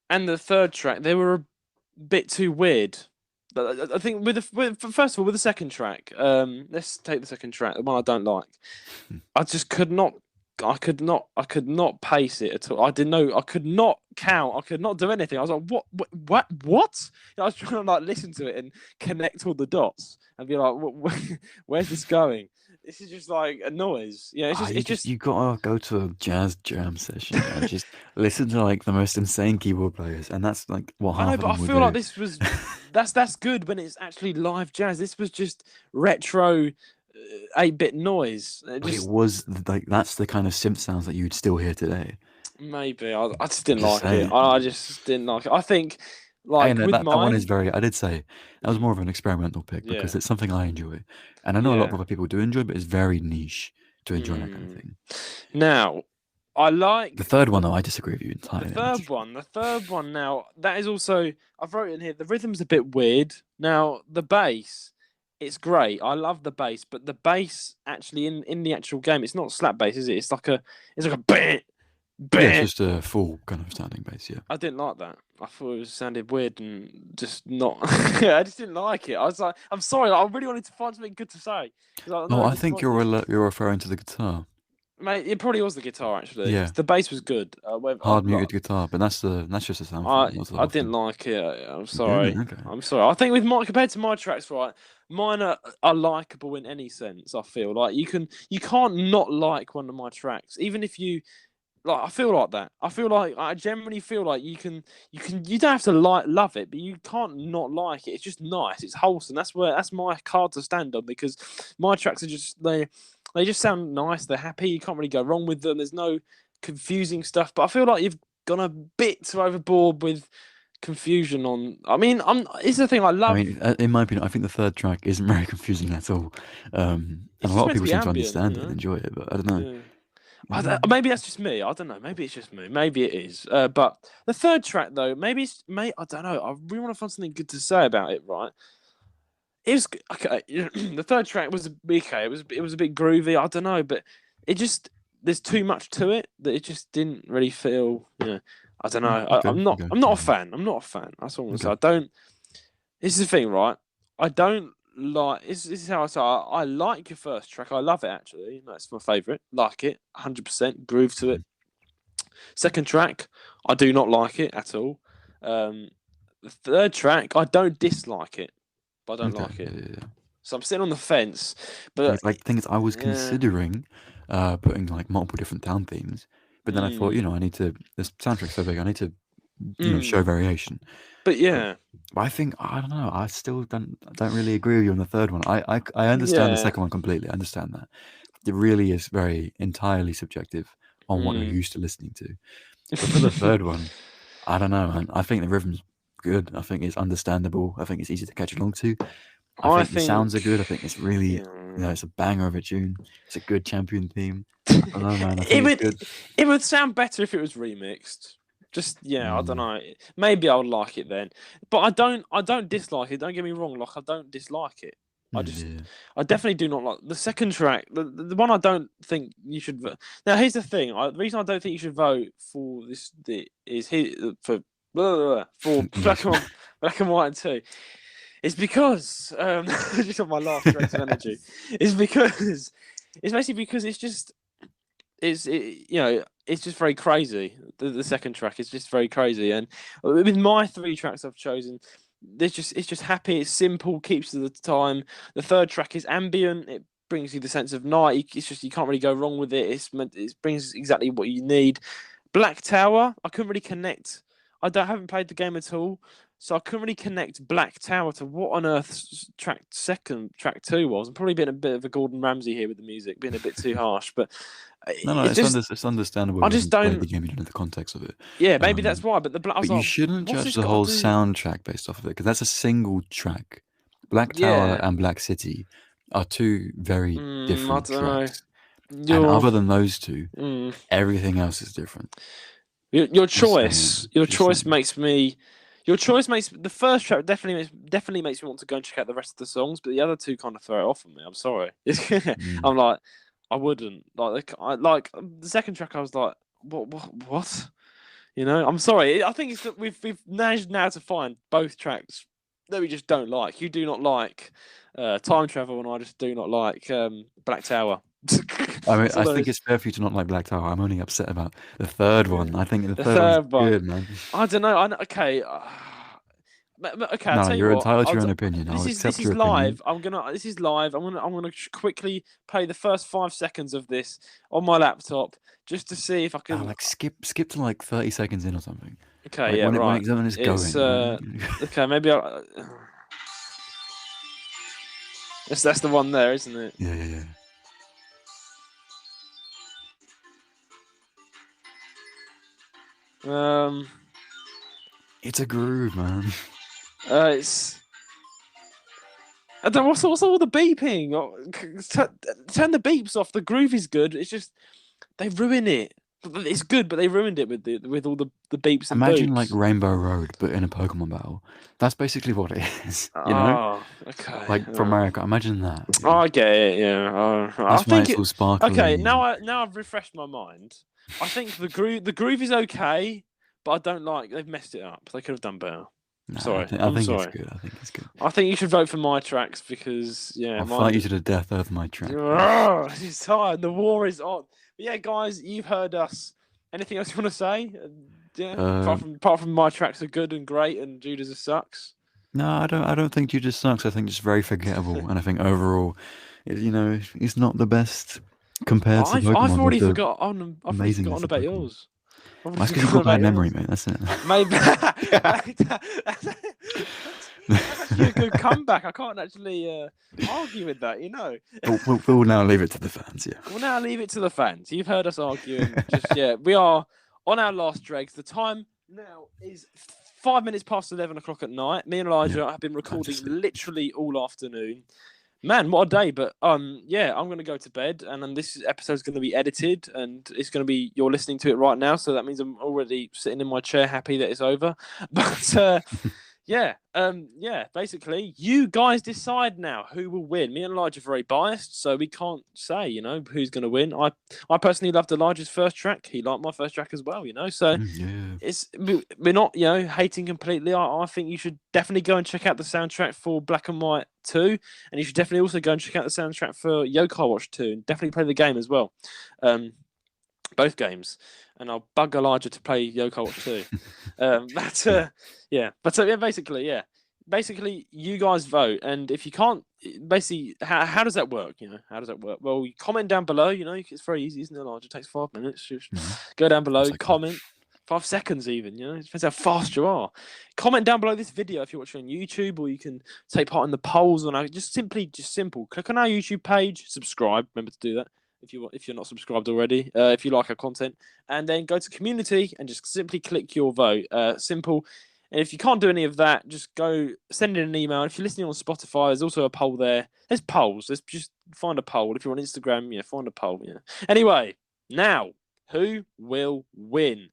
and the third track, they were a bit too weird. I think first of all with the second track, let's take the second track, the one I don't like. I just could not. I could not pace it at all. I didn't know. I could not count. I could not do anything. I was like, what? I was trying to like listen to it and connect all the dots and be like, where's this going? This is just like a noise. Yeah, it's just you gotta go to a jazz jam session and just listen to like the most insane keyboard players, and that's like what half I know, of but them I would feel do. like this was that's good when it's actually live jazz. This was just retro 8-bit noise. It was like that's the kind of synth sounds that you'd still hear today. Maybe I just didn't like it. I just didn't like it. I think like with that one is mine, I did say that was more of an experimental pick because it's something I enjoy, and I know a lot of other people do enjoy, but it's very niche to enjoy that kind of thing. Now, I like the third one though. I disagree with you entirely. The third one. Now that is also I've wrote in here. The rhythm's a bit weird. Now the bass, it's great. I love the bass, but the bass actually in the actual game, it's not slap bass, is it? It's like a bit. Yeah, it's just a full kind of sounding bass. Yeah, I didn't like that. I thought it sounded weird and just not. I just didn't like it. I was like, I'm sorry. I really wanted to find something good to say. I think you're referring to the guitar. Mate, it probably was the guitar actually. Yeah, the bass was good. Hard muted guitar, but that's just a sound. I didn't like it. I'm sorry. Okay. I'm sorry. I think compared to my tracks, right, mine are likable in any sense. I feel like you can't not like one of my tracks, even if you. Like I feel like that. I generally feel like you don't have to love it, but you can't not like it. It's just nice. It's wholesome. That's my card to stand on because my tracks are just they just sound nice. They're happy. You can't really go wrong with them. There's no confusing stuff. But I feel like you've gone a bit too overboard with confusion on. I mean, it's the thing I love. I mean, in my opinion, I think the third track isn't very confusing at all. And a lot of people seem to understand it and enjoy it, but I don't know. Yeah. Maybe that's just me. I don't know. Maybe it's just me. Maybe it is. But the third track, though, I don't know. I really want to find something good to say about it. Right? It was okay. The third track was okay. It was a bit groovy. I don't know, but it just there's too much to it that it just didn't really feel. I don't know. I'm not a fan. I'm not a fan. That's all I'm saying. I don't. This is the thing, right? I don't like. This is how I say. I like your first track. I love it actually. That's my favorite. Like it, 100%. Groove to it. Second track, I do not like it at all. The third track, I don't dislike it, but I don't like it. Yeah. So I'm sitting on the fence. But I was considering putting like multiple different town themes, but then I thought, I need to. This soundtrack's so big. I need to, show variation. But yeah. I think I don't know. I still don't really agree with you on the third one. I understand the second one completely. I understand that it really is very entirely subjective on what you're used to listening to. But for the third one, I don't know, man. I think the rhythm's good. I think it's understandable. I think it's easy to catch along to. I think the sounds are good. I think it's really, it's a banger of a tune. It's a good champion theme. I don't know, man. I think it would sound better if it was remixed. Just I don't know. Maybe I would like it then, but I don't dislike it. Don't get me wrong. Like I don't dislike it. I definitely do not like the second track. The one I don't think you should vote. Now here's the thing. The reason I don't think you should vote for this is for Black and White 2. It's because just on my last dregs of energy. It's basically because it's just. It's just very crazy. The second track is just very crazy, and with my 3 tracks I've chosen, it's just happy. It's simple, keeps to the time. The third track is ambient. It brings you the sense of night. It's just you can't really go wrong with it. It brings exactly what you need. Black Tower, I couldn't really connect. Haven't played the game at all, so I couldn't really connect Black Tower to what on earth track 2 was. I'm probably being a bit of a Gordon Ramsay here with the music, being a bit too harsh, but. No, it's understandable. I just don't. The game, you don't know the context of it. Yeah, maybe that's why. But you shouldn't judge the whole soundtrack based off of it because that's a single track. Black Tower and Black City are 2 very different tracks. And other than those 2, everything else is different. Your choice makes me. Your choice makes the first track definitely makes me want to go and check out the rest of the songs, but the other 2 kind of throw it off on me. I'm sorry. I'm like. I wouldn't like the second track. I was like, what? I'm sorry. I think it's that we've managed now to find both tracks that we just don't like. You do not like time travel, and I just do not like Black Tower. I mean, I think it's fair for you to not like Black Tower. I'm only upset about the third one. I think the third one's good, man. I don't know. Okay. Okay, I'll tell you you're what. entitled to your own opinion. This is live. This is live. I'm gonna quickly play the first 5 seconds of this on my laptop just to see if I can. Like skip to like 30 seconds in or something. Okay, like yeah, right. When it's going. Okay, maybe I'll. That's the one there, isn't it? Yeah. It's a groove, man. It's. I don't. What's all the beeping? Turn the beeps off. The groove is good. It's just they ruin it. It's good, but they ruined it with all the beeps and Imagine boops. like Rainbow Road, but in a Pokemon battle. That's basically what it is. You know? Okay. Like from America. Imagine that. Oh, I get it. Yeah. That's why it's all sparkly. Okay, now I've refreshed my mind. I think the groove is okay, but I don't like. They've messed it up. They could have done better. No, sorry. I think it's good. I think you should vote for my tracks because I'll fight you to the death over my track. He's tired. The war is on. But yeah, guys, you've heard us. Anything else you want to say? Yeah. Apart from my tracks are good and great, and Judas sucks. No, I don't think Judas sucks. I think it's very forgettable, and I think overall, it's not the best compared to Pokemon. I've already forgotten about yours. That's because you've got bad memory, mate. That's it. Maybe that's actually a good comeback. I can't actually argue with that, We'll now leave it to the fans, yeah. We'll now leave it to the fans. You've heard us arguing. We are on our last dregs. The time now is 5 minutes past 11 o'clock at night. Me and Elijah have been recording literally all afternoon. Man, what a day! But I'm going to go to bed, and then this episode is going to be edited, and it's going to be you're listening to it right now, so that means I'm already sitting in my chair, happy that it's over. But basically, you guys decide now who will win. Me and Elijah are very biased, so we can't say who's going to win. I personally loved Elijah's first track. He liked my first track as well. So we're not hating completely. I think you should definitely go and check out the soundtrack for Black and White 2, and you should definitely also go and check out the soundtrack for Yokai Watch 2, and definitely play the game as well. Both games, and I'll bug Elijah to play Yokai Watch 2. Basically, you guys vote, and if you can't, basically, how does that work? How does that work? Well, you comment down below. It's very easy, isn't it, Elijah? It takes 5 minutes. Just go down below, comment. 5 seconds even, it depends how fast you are. Comment down below this video if you're watching on YouTube, or you can take part in the polls on our just simple. Click on our YouTube page, subscribe. Remember to do that if you're not subscribed already. If you like our content, and then go to community and just simply click your vote. Simple. And if you can't do any of that, just go send in an email. If you're listening on Spotify, there's also a poll there. There's polls. Let's just find a poll. If you're on Instagram, find a poll. Anyway, now who will win?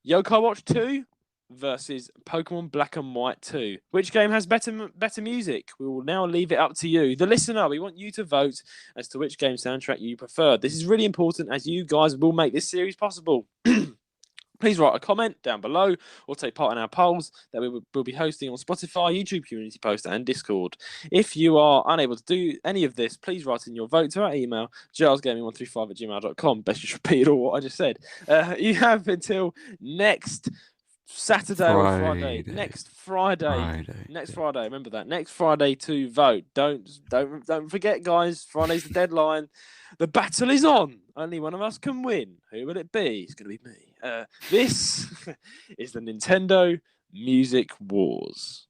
Yokai Watch 2 versus Pokemon Black and White 2. Which game has better music? We will now leave it up to you. The listener, we want you to vote as to which game soundtrack you prefer. This is really important as you guys will make this series possible. Please write a comment down below or take part in our polls that we will be hosting on Spotify, YouTube Community Post, and Discord. If you are unable to do any of this, please write in your vote to our email, gilesgaming135@gmail.com. Best just repeat all what I just said. You have until next Saturday or Friday. Next Friday. Remember that. Next Friday to vote. Don't forget, guys. Friday's the deadline. The battle is on. Only one of us can win. Who will it be? It's going to be me. This is the Nintendo Music Wars.